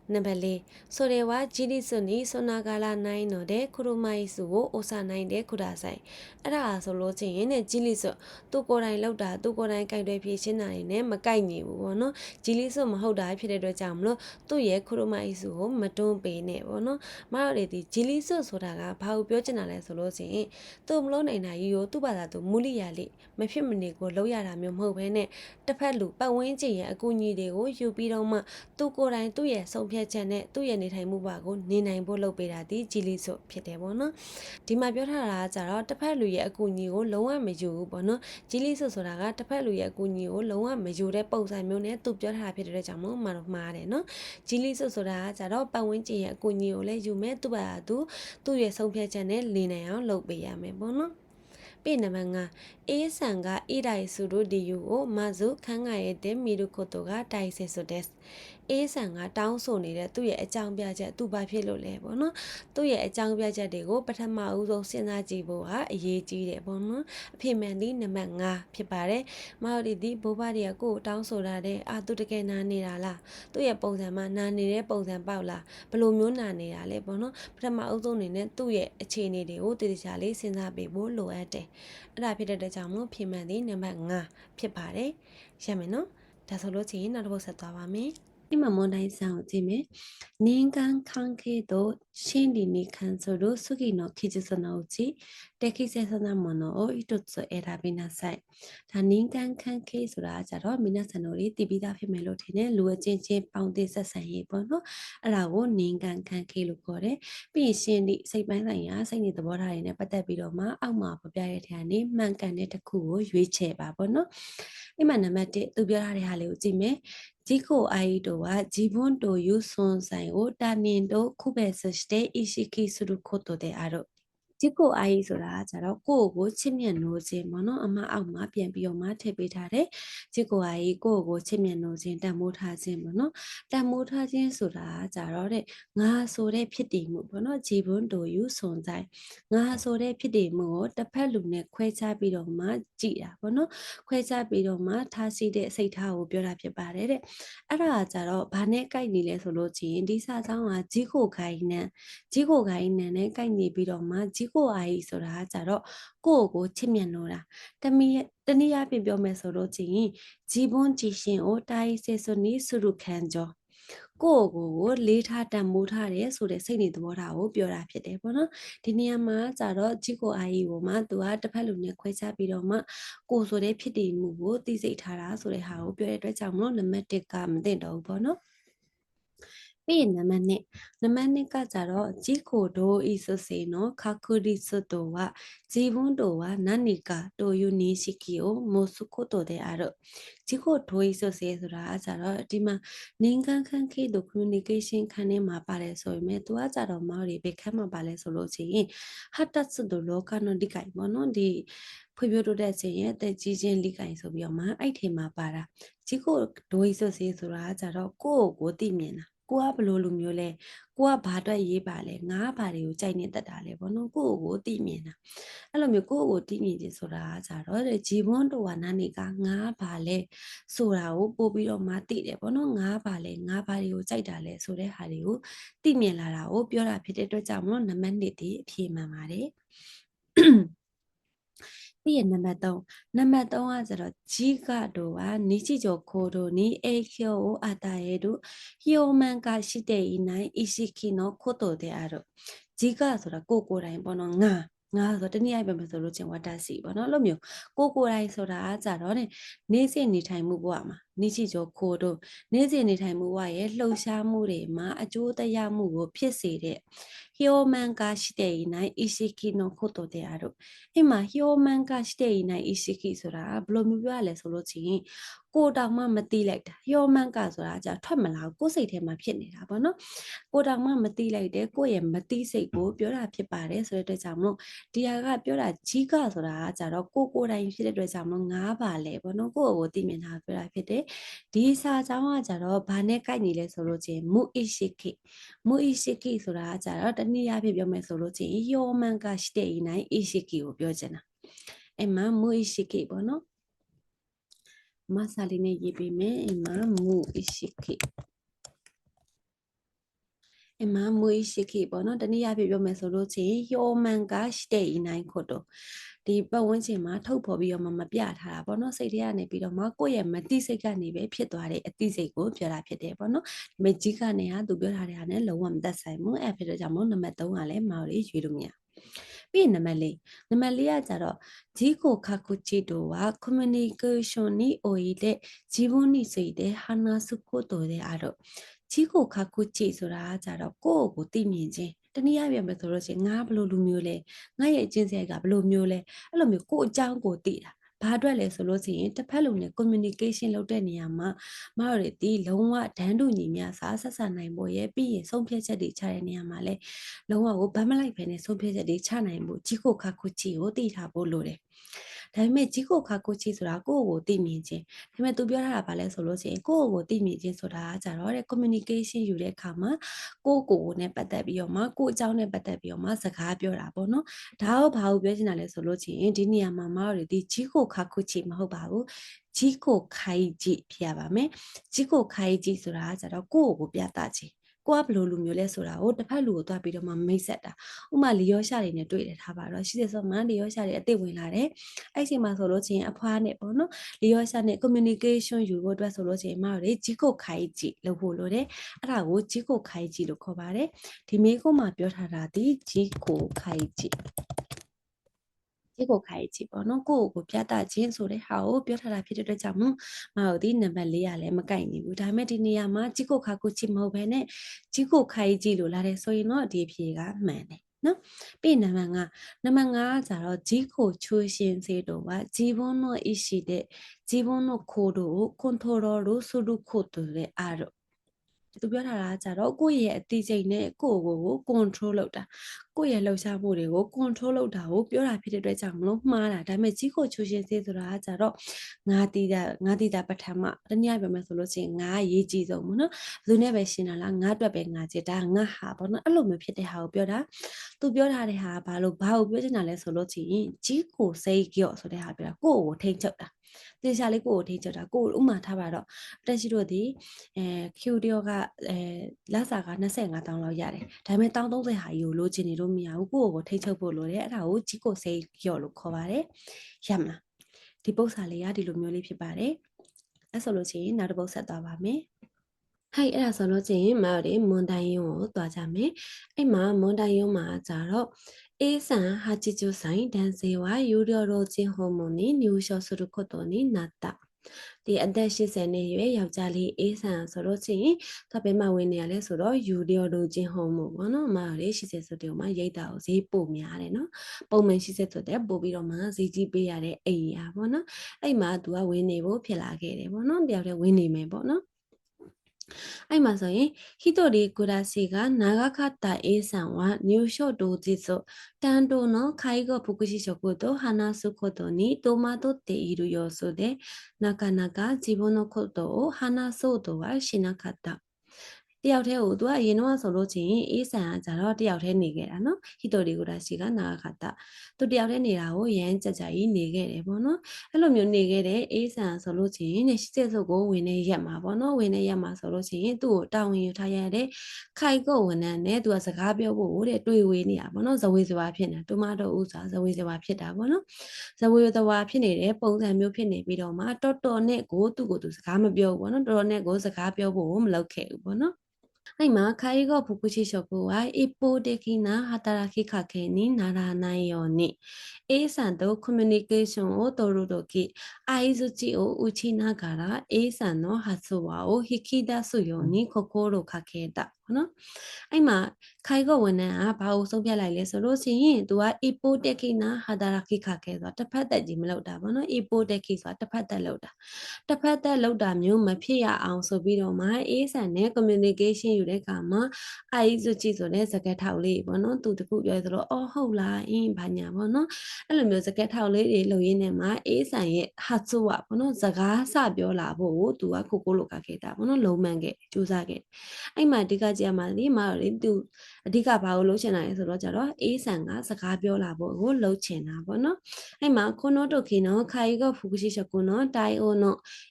်နံပါတ်4それは自立につながらないので車椅子を押さないでくださいအဲ့ဒါဆိုလို့ချင်းနဲ့ဂျီလီဆိုသူကိုယ်တိုင်လောက်တာသူကိုယ်တိုင်ကြိုက်တယ်ဖြည့်ရှင်းတာနဲ့မကိုက်ညီဘူးပေါ့နော်ဂျီလီဆိုမဟုတ်တာဖြစ်တဲ့အတွက်ကြောင့်မလို့သူ့ရဲ့ခရိုမိုက်စုကိုမတွန်းပေးနဲ့ပေါ့နော်မတော်တွေဒီဂျီလီဆိုဆိုတာကဘာကိုပြောချင်တာလဲဆိုလို့ချင်းသူမလို့နိုင်တာကြီးကိုသူ့ဘာသာသူမူလီယာလေးမဖြစ်မနေကိုလောက်ရတာမျိုးမဟုတ်ဘဲနဲ့တစ်ဖက်လူပတ်ဝန်းကျင်ရဲ့အကူအညီတွေကိုယူပြီးတော့မှသူကိုယ်တိုင်သူ့ရဲ့ဆုံးဖြတ်ချက်နဲ့သူ့ရဲ့နေထိုင်မှုပါကိုနေနိုင်ဖို့လုပ်ပေးတာဒီဂျီလီဆိုဖြစ်တယ်ပေါ့နော်ဒီမှာပြောထားတာကကြတော့တစ်ဖက်လူရဲ့အကူအညီကိုလုံးဝမယူဘူးပေါ့နော်ဂျီလီဆိုဆိုတာကတစ်ဖက်လူရဲ့အကူအညီကိုလုံးဝမယူတဲ့ပုံစံမျိုးနဲ့သူပြောထားတာဖြစ်တဲ့ကြောင့်မို့မှာတော့မှားတယ်နော်ဂျီလီဆိုဆိုတာကကြတော့ပတ်ဝန်းကျင်ရဲ့အကူအညီကိုလည်းယူမယ်သူ့ဘာသူ့ရဲ့ဆုံးဖြတ်ချက်နဲ့နေနိုင်အောင်လုပ်ပေးရမယ်ပေါ့နော်ペナマが A さんが依頼する理由をまず考えてみることが大切です。အေးဆန်ကတောင်းဆိုနေတဲ့သူ့ရဲ့အကြောင်းပြချက်သူဘာဖြစ်လို့လဲပေါ့နော်သူ့ရဲ့အကြောင်းပြချက်တွေကိုပထမဦးဆုံးစဉ်းစားကြည့်ဖို့ဟာအရေးကြီးတယ်ပေါ့နော်အဖြစ်မှန်ဒီနံပါတ်5ဖြစ်ပါတယ်မဟုတ်ဒီဘိုးဘတွေကကိုယ်တောင်းဆိုတာတဲ့သူတကယ်နာနေတာလားသူ့ရဲ့ပုံစံမှာနာနေတဲ့ပုံစံပေါက်လားဘယ်လိုမျိုးနာနေတာလဲပေါ့နော်ပထမဦးဆုံးအနေနဲ့သူ့ရဲ့အခြေအနေတွေကိုတည်တည်ချာလေးစဉ်းစားပေးဖို့လိုအပ်တယ်အဲ့ဒါဖြစ်တဲ့အတွက်ကြောင့်မို့ဖြစ်မှန်ဒီနံပါတ်5ဖြစ်ပါတယ်ရမယ်နော်ဒါဆိုလို့ချင်းနောက်တစ်ပုတ်ဆက်သွားပါမယ်ဒီမှာမွန်တိုင်းဆောင်ကြည့်မယ်年間関係と心理に関する次の記述のうち適切なものを一つ選びなさい。ဒါ年間関係ဆိုတာကြတော့皆さんတို့တည်ပြီးသားဖြစ်မယ်လို့ထင်တယ်လူအချင်းချင်းပေါင်းသင်းဆက်ဆံရေးပေါ့နော်အဲ့ဒါကို年間関係လို့ခေါ်တယ်ပြီးရင်ရှင်ဒီစိတ်ပိုင်းဆိုင်ရာစိတ်နေသဘောထားတွေနဲ့ပတ်သက်ပြီးတော့မှအောက်မှာပြပြတဲ့ထက်ကနေမှန်ကန်တဲ့တစ်ခုကိုရွေးချယ်ပါပေါ့နော်အဲ့မှာနံပါတ်1သူပြောထားတဲ့ဟာလေးကိုကြည့်မယ်自己愛とは自分という存在を他人と区別して意識することである。自己愛ဆိုတာကြတော့ကိုယ့်ကိုချစ်မြတ်နိုးခြင်းပေါ့နော်အမအောက်မှာပြန်ပြီးတော့မှထည့်ပေးထားတယ်自己愛ကိုယ့်ကိုချစ်မြတ်နိုးခြင်းတန်ဖိုးထားခြင်းပေါ့နော်တန်ဖိုးထားခြင်းဆိုတာကြတော့တဲ့ငါဆိုတဲ့ဖြစ်တည်မှုပေါ့နော်自分という存在ငါဆိုတဲ့ဖြစ်တည်မှုကိုတစ်ဖက်လူနဲ့ခွဲခြားပြီးတော့မှကြည့်တာပေါ့နော်ခွဲခြားပြီးတော့မှထားရှိတဲ့စိတ်ထားကိုပြောတာဖြစ်ပါတယ်တဲ့အဲ့ဒါကြတော့ဘာနဲ့ကိုက်နေလဲဆိုလို့ချင်းဒီစာကြောင်းကဇီးကိုခိုင်းနံဇီးကိုခိုင်းနံနဲ့ကိုက်နေပြီးတော့မှဇီးကိုအာကြီးဆိုတာကြတော့ကိုယ့်ကိုချစ်မြတ်လို့တာတနည်းအားဖြင့်ပြောမယ်ဆိုလို့ချင်းဇီးဘွန်းကြည်ရှင်ကိုတာရီစေစွနီစုရုခံကြောကိုယ့်ကိုလေးထားတန်မိုးထားတယ်ဆိုတဲ့စိတ်နေသဘောထားကိုပြောတာဖြစ်တယ်ပေါ့နော်ဒီနေရာမှာကြတော့ဇီကိုအာကြီးကိုမှသူကတစ်ဖက်လူနဲ့ခွဲခြားပြီးတော့မှကိုဆိုတဲ့ဖြစ်တည်မှုကိုသိစိတ်ထားတာဆိုတဲ့ဟာကိုပြောတဲ့အတွက်ကြောင့်မလို့နံပါတ်1ကမသိတော့ဘူးပေါ့နော်ပြီးရင်နံပါတ်2ကကြတော့自己同意すせの確率とは自分とは何かという認識を持つことである自己同意すせဆိုတာကြတော့ဒီမှာ年間関係と communication ခန်းထဲမှာပါတယ်ဆိုရင်သူကကြတော့မော်ရီဘယ်ခန်းမှာပါလဲဆိုလို့ရှိရင်発達と老化の理解ပေါ့နော်ဒီဖွံ့ဖြိုးတိုးတက်ခြင်းရဲ့တက်ကြီးခြင်း理解ဆိုပြီးတော့မှအဲ့ထဲမှာပါတာ自己同意すせဆိုတာကြတော့ကိုယ့်ကိုသိမြင်တာကိုကဘယ်လိုလူမျိုးလဲကိုကဘာအတွက်ရေးပါလဲငါဘာတွေကိုကြိုက်နေတတ်တာလဲဘောနော်ကိုကိုသိမြင်တာအဲ့လိုမျိုးကိုကိုသိမြင်ခြင်းဆိုတာကြတော့တဲ့ဂျီဘွန်းတော်ကနာနေကငါဘာလဲဆိုတာကိုပို့ပြီးတော့မှသိတယ်ဘောနော်ငါဘာလဲငါဘာတွေကိုကြိုက်တာလဲဆိုတဲ့ဟာတွေကိုသိမြင်လာတာကိုပြောတာဖြစ်တဲ့အတွက်ကြောင့်မလို့နံပါတ်1ဒီအဖြေမှန်ပါတယ်ပြီးရင်နံပါတ်3ကဆိုတော့ကြီးကတော့日常行動に影響を与える表面化していない意識のことであるကြီးကဆိုတာကိုယ်တိုင်ပေါ့နော်ငါဆိုတနည်းအားဖြင့်ဆိုလို့ချင်းဝတ္တစီပေါ့နော်အဲ့လိုမျိုးကိုယ်တိုင်ဆိုတာကြတော့နေ့စဉ်နေထိုင်မှုဘဝမှာ日常行動နေ့စဉ်နေထိုင်မှုဘဝရဲ့လှုပ်ရှားမှုတွေမှာအကျိုးတရားမှုကိုဖြစ်စေတဲ့表面化していない意識のことであるအဲ့မှာ表面化していない意識ဆိုတာဘယ်လိုမျိုးပြောရလဲဆိုလို့ချင်းကိုတောင်မှမသိလိုက်တာ表面化ဆိုတာじゃထွက်မလာကိုယ်စိတ်ထဲမှာဖြစ်နေတာပေါ့နော်ကိုတောင်မှမသိလိုက်တဲ့ကိုယ့်ရဲ့မသိစိတ်ကိုပြောတာဖြစ်ပါတယ်ဆိုတဲ့အတွက်ကြောင့်မို့ဒီဟာကပြောတာကြီးကဆိုတာကကြတော့ကိုယ်တိုင်ဖြစ်တဲ့အတွက်ကြောင့်မို့ငါးပါလဲပေါ့နော်ကိုယ့်ကိုသိမြင်တာပြောတာဖြစ်တယ်ဒီစာကြောင်းကကြတော့ဘာနဲ့ကိုက်နေလဲဆိုလို့ချင်းမူဣရှိခိဆိုတာကကြတော့တနည်းအားဖြင့်ပြောမယ်ဆိုလို့ချင်းယောမန်ကရှိတဲ့အနိုင်ဣရှိခိကိုပြောချင်တာအဲ့မှာမူဣရှိခိပေါ့နော်မဆာလေးနဲ့ရေးပေးမယ်အဲ့မှာမူဣရှိခိအမမွေးရှိခိပေါ့နော်တနည်းအားဖြင့်ပြောမယ်ဆိုလို့ချင်းဟျောမန်ကရှိတဲ့အနိုင်ခုတော့ဒီပတ်ဝန်းကျင်မှာထုတ်ဖော်ပြီးတော့မပြထားတာပေါ့နော်စိတ်ထဲကနေပြီးတော့မှကိုယ့်ရဲ့မတိစိတ်ကနေပဲဖြစ်သွားတဲ့အတိစိတ်ကိုပြောတာဖြစ်တယ်ပေါ့နော်ဒီမဲ့ကြီးကနေဟာသူပြောထားတဲ့ဟာနဲ့လုံးဝမသက်ဆိုင်ဘူးအဲ့ဖြစ်တော့ကြောင့်မို့နံပါတ်3ကလည်းမော်ရီရွေးလို့မရပြီးနံပါတ်4ကကြတော့自己書く知道はコミュニケーションにおいて自分について話すことであるကြီးကိုခါခုချီဆိုတာကြတော့ကိုယ့်ကိုသိမြင်ခြင်းတနည်းအားဖြင့်ပဲဆိုလို့ရှိရင်ငါဘယ်လိုလူမျိုးလဲငါရဲ့အချင်းစရိုက်ကဘယ်လိုမျိုးလဲအဲ့လိုမျိုးကိုယ့်အကြောင်းကိုသိတာဘာအတွက်လဲဆိုလို့ရှိရင်တစ်ဖက်လူနဲ့ communication လုပ်တဲ့နေရာမှာမတော်တွေဒီလုံးဝဒန်းတူညီမျှစားဆက်ဆံနိုင်ဖို့ရဲ့ပြီးရင်ဆုံးဖြတ်ချက်တွေချတဲ့နေရာမှာလဲလုံးဝကိုဗတ်မလိုက်ပဲနဲ့ဆုံးဖြတ်ချက်တွေချနိုင်ဖို့ကြီးကိုခါခုချီကိုသိထားဖို့လိုတယ် ဒါပေမဲ့ကြီးကိုခါကိုချီဆိုတာကိုယ့်ကိုသိမြင်ခြင်းဒါပေမဲ့သူပြောထားတာဗာလဲဆိုလို့ရှိရင်ကိုယ့်ကိုသိမြင်ခြင်းဆိုတာကကြတော့တဲ့ communication ယူတဲ့အခါမှာကိုယ့်ကိုယ်နဲ့ပတ်သက်ပြီးတော့မှကိုယ့်အကြောင်းနဲ့ပတ်သက်ပြီးတော့မှစကားပြောတာပေါ့နော်ဒါကိုဘာကိုပြောချင်တာလဲဆိုလို့ရှိရင်ဒီနေရာမှာမတို့ဒီကြီးကိုခါကိုချီမဟုတ်ပါဘူးကြီးကိုခိုင်ကြည့်ဖြစ်ရပါမယ်ကြီးကိုခိုင်ကြည့်ဆိုတာကကြတော့ကိုယ့်ကိုပြသခြင်းကိုကဘယ်လိုလူမျိုးလဲဆိုတာကိုတစ်ဖက်လူကိုတွားပြီးတော့မှမိတ်ဆက်တာဥမာလီယောရှာတွေနဲ့တွေ့တယ်ထားပါတော့ရှိတယ်ဆိုမှလီယောရှာတွေအသိဝင်လာတယ်အဲ့ချိန်မှာဆိုလို့ချင်းအဖွားနဲ့ပေါ့နော်လီယောရှာနဲ့ communication ယူဖို့အတွက်ဆိုလို့ချင်းမတို့လေကြီးကိုခိုင်ကြည့်လို့ဖို့လို့တယ်အဲ့ဒါကိုကြီးကိုခိုင်ကြည့်လို့ခေါ်ပါတယ်ဒီမေကုမှာပြောထားတာဒီကြီးကိုခိုင်ကြည့်ကြီးကိုခိုင်ကြည့်ပေါ့နော်ကိုယ့်ကိုပြသခြင်းဆိုတဲ့ဟာကိုပြောထားတာဖြစ်တဲ့အတွက်ကြောင့်မတို့ဒီနံပါတ်4ကလည်းမကိုက်နေဘူးဒါပေမဲ့ဒီနေရာမှာကြီးကိုခါကိုချစ်မဟုတ်ဘဲနဲ့ကြီးကိုခိုင်ကြည့်လို့လာတယ်ဆိုရင်တော့ဒီဖြေကမှန်တယ်နော်ပြီးနံပါတ်5ကကြတော့ကြီးကိုချိုးရှင်စေတော့က自分の意思で自分の行動をコントロールすることであるသူပြောထားတာကြတော့ကိုယ့်ရဲ့အသိစိတ်နဲ့ကိုယ့်ကို control လုပ်တာကိုယ့်ရဲ့လှုပ်ရှားမှုတွေကို control လုပ်တာကိုပြောတာဖြစ်တဲ့အတွက်ကြောင့်မလို့မှားတာဒါပေမဲ့ကြီးကိုချိုးရှင်စေးဆိုတာကကြတော့ငါတီတာပထမတနည်းအားပြောမယ်ဆိုလို့ရှိရင်ငါရေးကြည့်ဆုံးပေါ့နော်ဘယ်သူနဲ့ပဲရှင်းတာလားငါအတွက်ပဲငါကြည့်ဒါငါဟာပေါ့နော်အဲ့လိုမျိုးဖြစ်တဲ့ဟာကိုပြောတာသူပြောထားတဲ့ဟာကဘာကိုပြောချင်တာလဲဆိုလို့ရှိရင်ကြီးကိုစိတ်ကြော့ဆိုတဲ့ဟာပြောတာကိုယ့်ကိုထိန်ချုပ်တာတေချာလေးကိုယ့်ကိုထိန်ချုပ်တာကိုယ်ဥမာထားပါတော့တက်ရှိတို့ဒီQDO ကလစာက25တောင်းလောက်ရတယ်ဒါပေမဲ့1030ဟာယူလို့ချင်နေလို့မရဘူးကိုယ့်ကိုထိတ်ချုပ်ဖို့လိုတယ်အဲ့ဒါကိုကြီးကိုစိတ်ကြော့လို့ခေါ်ပါတယ်ရမလားဒီပု္ပ္ပစာလေးကဒီလိုမျိုးလေးဖြစ်ပါတယ်အဲ့ဆိုလို့ရှိရင်နောက်တစ်ပုဒ်ဆက်သွားပါမယ်ဟဲ့အဲ့ဒါဆိုလို့ချင်းမတို့မွန်တိုင်ယုံကိုတွားကြမယ်အဲ့မှာမွန်တိုင်ယုံမှာကြတော့အေးဆန်ဟာချီချူဆိုင်ဒန်စေဝါယူရရိုချင်းဟိုမိုနီနျူရှော့ဆူခုတိုနီနာတာဒီအသက်80နှစ်ရွယ်ယောက်ျားလေးအေးဆန်ဆိုတော့ချင်းသူပဲမဝင်နေရလဲဆိုတော့ယူရရိုချင်းဟိုမိုပေါ့နော်မတို့80ဆိုတဲ့မှာရိတ်တာကိုဈေးပို့များတယ်နော်ပုံမှန်80ဆိုတဲ့ပို့ပြီးတော့မှဈေးကြီးပေးရတဲ့အိမ်ရာပေါ့နော်အဲ့မှာသူကဝင်နေဖို့ဖြစ်လာခဲ့တယ်ပေါ့နော်တယောက်တည်းဝင်နေမယ်ပေါ့နော်အဲ့မှာဆိုရင်ဟီတိုရီကူရာစီကနာဂခတာအေးဆန်ဝါニューショドジソတန်တိုの介護福祉職と話すことに戸惑っている様子でなかなか自分のことを話そうとはしなかった。တယောက်တည်းကိုသူကအရင်တော့ဆိုလို့ချင်းအေးဆန်ကကြတော့တယောက်တည်းနေခဲ့တာနော်ဟီတိုရီကိုရာရှိကနာခတာသူတယောက်တည်းနေတာကိုရမ်းကြကြကြီးနေခဲ့တယ်ပေါ့နော်အဲ့လိုမျိုးနေခဲ့တဲ့အေးဆန်ဆိုလို့ချင်းနေရှိတဲ့စုပ်ကိုဝင်နေရက်မှာပေါ့နော်ဝင်နေရက်မှာဆိုလို့ချင်းသူ့ကိုတာဝန်ယူထားရတဲ့ခိုင်ကုတ်ဝန်ထမ်းနဲ့သူကစကားပြောဖို့တဲ့တွေ့ဝေးနေတာပေါ့နော်ဇဝေဇဝါဖြစ်နေတာတူမတော်ဥစွာဇဝေဇဝါဖြစ်တာပေါ့နော်ဇဝေဇဝါဖြစ်နေတဲ့ပုံစံမျိုးဖြစ်နေပြီးတော့မှတော်တော်နဲ့ကိုသူ့ကိုသူစကားမပြောဘူးပေါ့နော်တော်တော်နဲ့ကိုစကားပြောဖို့မလုပ်ခဲ့ဘူးပေါ့နော်အဲ့မှာ介護福祉職は一方的な働きかけにならないように A さんとコミュニケーションを取るとき相槌を打ちながら A さんの発話を引き出すように心かけたနော်အဲ့မှာခိုင်ကောဝန်ထမ်းကဘာလို့ဆုံးဖြတ်လိုက်လဲဆိုလို့ရှိရင် तू က ipotekina hadaraki ခခဲ့ဆိုတာတစ်ဖက်သက်ကြီးမလုပ်တာပေါ့နော် ipoteki ဆိုတာတစ်ဖက်သက်လုပ်တာတစ်ဖက်သက်လုပ်တာမျိုးမဖြစ်ရအောင်ဆိုပြီးတော့မှအေးဆန်နဲ့ communication ယူတဲ့အခါမှာအိုင်စုကြည့်ဆိုတဲ့စကားထောက်လေးပေါ့နော်သူတခုပြောဆိုတော့အော်ဟုတ်လားအင်းဘာညာပေါ့နော်အဲ့လိုမျိုးစကားထောက်လေးတွေလုပ်ရင်းနဲ့မှအေးဆန်ရဲ့ hatsuwa ပေါ့နော်စကားစပြောလာဖို့ကို तू ကကိုလိုကခဲ့တာပေါ့နော်လုံးမှန်ခဲ့စူးစမ်းခဲ့အဲ့မှာအဓိကကြည့်ရမှာဒီမှာလေ तू အဓိကဘာကိုလှုပ်ချင်တာလဲဆိုတော့ကြတော့အေးဆန်ကစကားပြောလာဖို့ကိုလှုပ်ချင်တာပေါ့နော်အဲ့မှာこの時の介護福祉職の対応の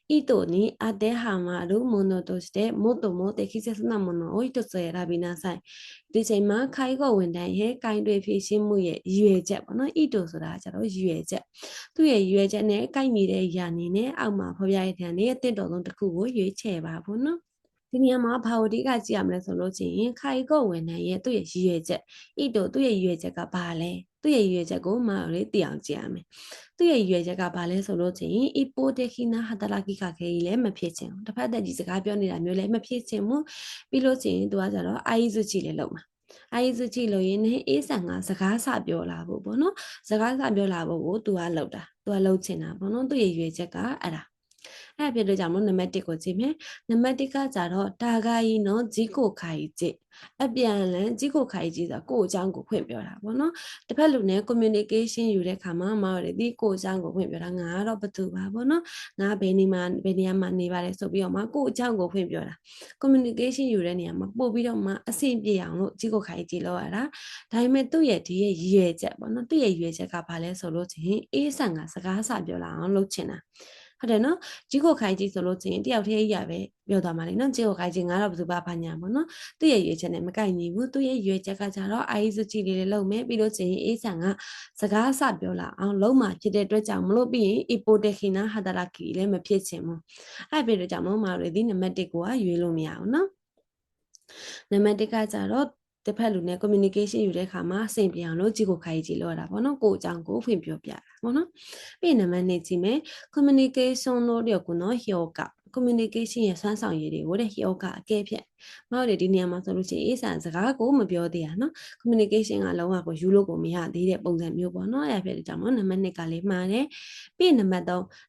意図に当てはまるものとしてもっとも適切なものを一つ選びなさいဒီချိန်မှာ介護ဝန်ထမ်းရဲ့ကိုင်တွေဖြည့်ရှင်းမှုရဲ့ရည်ရွယ်ချက်ပေါ့နော်意図ဆိုတာကြတော့ရည်ရွယ်ချက်သူ့ရဲ့ရည်ရွယ်ချက်နဲ့ကိုက်ညီတဲ့ຢာနေနဲ့အောက်မှာဖော်ပြရတဲ့နေအသင့်တော်ဆုံးတစ်ခုကိုရွေးချယ်ပါပေါ့နော်ဒီနေရာမှာဘာဝတိကကြည့်ရမလဲဆိုလို့ချင်းခိုင်ကော့ဝန်ထမ်းရဲ့သူ့ရဲ့ရည်ရွယ်ချက်ဤတို့သူ့ရဲ့ရည်ရွယ်ချက်ကဘာလဲသူ့ရဲ့ရည်ရွယ်ချက်ကိုမလေးသိအောင်ကြည့်ရမယ်သူ့ရဲ့ရည်ရွယ်ချက်ကဘာလဲဆိုလို့ချင်းအပိုတေခိနာဟာတလာကိခခဲကြီးလည်းမဖြစ်ချင်ဘူးတစ်ဖက်သက်ကြီးစကားပြောနေတာမျိုးလည်းမဖြစ်ချင်ဘူးပြီးလို့ချင်းသူကကြတော့အာယီစုကြည့်လည်းလုပ်မှာအာယီစုကြည့်လို့ရင်းနဲ့အေးဆန်ကစကားစပြောလာဖို့ပေါ့နော်စကားစပြောလာဖို့ကိုသူကလုပ်တာသူကလုပ်ချင်တာပေါ့နော်သူ့ရဲ့ရည်ရွယ်ချက်ကအဲ့ဒါ အဲ့ပြတဲ့ကြောင့်မလို့နံပါတ်1ကိုကြည့်မယ်နံပါတ်1ကကြတော့ဒါကကြီးနော်ဇီကိုခိုင်ကြည့်အပြန်လန်ဇီကိုခိုင်ကြည့်ဆိုကိုအကြောင်းကိုဖွင့်ပြောတာပေါ့နော်တစ်ဖက်လူနဲ့ communication ယူတဲ့ခါမှာမဟုတ်လေဒီကိုအကြောင်းကိုဖွင့်ပြောတာငါကတော့ဘသူပါပေါ့နော်ငါဘယ်နေမှာနေပါတယ်ဆိုပြီးတော့မှကိုအကြောင်းကိုဖွင့်ပြောတာ communication ယူတဲ့နေရာမှာပို့ပြီးတော့မှအဆင်ပြေအောင်လို့ဇီကိုခိုင်ကြည့်လို့ရတာဒါပေမဲ့သူ့ရဲ့ဒီရဲ့ရည်ရွယ်ချက်ပေါ့နော်သူ့ရဲ့ရည်ရွယ်ချက်ကဘာလဲဆိုလို့ချင်းအေးဆန်ကစကားစပြောလာအောင်လုပ်ချင်တာဟုတ်တယ်နော်ကြီးကိုခိုင်ကြီးဆိုလို့ချင်းတယောက်တည်းကြီးရပဲပြောသွားမှာလေနော်ကြီးကိုခိုင်ကြီးငါတော့ဘယ်သူဘာညာပေါ့နော်သူ့ရဲ့ရွေးချက်နဲ့မကိုက်ညီဘူးသူ့ရဲ့ရွေးချက်ကကြတော့အာရီစုကြည်လေးလုံးမယ်ပြီးလို့ချင်းအေးဆန်ကစကားစပြောလာအောင်လုံးမှာဖြစ်တဲ့အတွက်ကြောင့်မလို့ပြီးရင်အီပိုတက်ခိနာဟာတာလာကီလည်းမဖြစ်ချင်ဘူးအဲ့ပြီးတော့ကြောင့်မလို့မာရဒီနံပါတ်1ကိုရွေးလို့မရဘူးနော်နံပါတ်1ကကြတော့တစ်ဖက်လူနဲ့ communication ယူတဲ့အခါမှာအဆင်ပြေအောင်လို့ကြည့်ကိုခိုင်းကြည့်လို့ရတာပေါ့နော်ကိုအကြောင်းကိုဖွင့်ပြောပြတာပေါ့နော်ပြီးနံပါတ်2ကြည့်မယ် communication လို့ပြောကုနော် ဟျောက communication ရဲ့စွမ်းဆောင်ရည်တွေကိုတဲ့ ဟျောကအကဲဖြတ်မဟုတ်လေဒီနေရာမှာဆိုလို့ရှိရင်အေးဆန်စကားကိုမပြောသေးရနော် communication ကလုံးဝကိုယူလို့ကိုမရသေးတဲ့ပုံစံမျိုးပေါ့နော်အဲ့ဒါဖြစ်တဲ့ကြောင့်နော်နံပါတ်2ကလေးမှားတယ်ပြီးနံပါတ်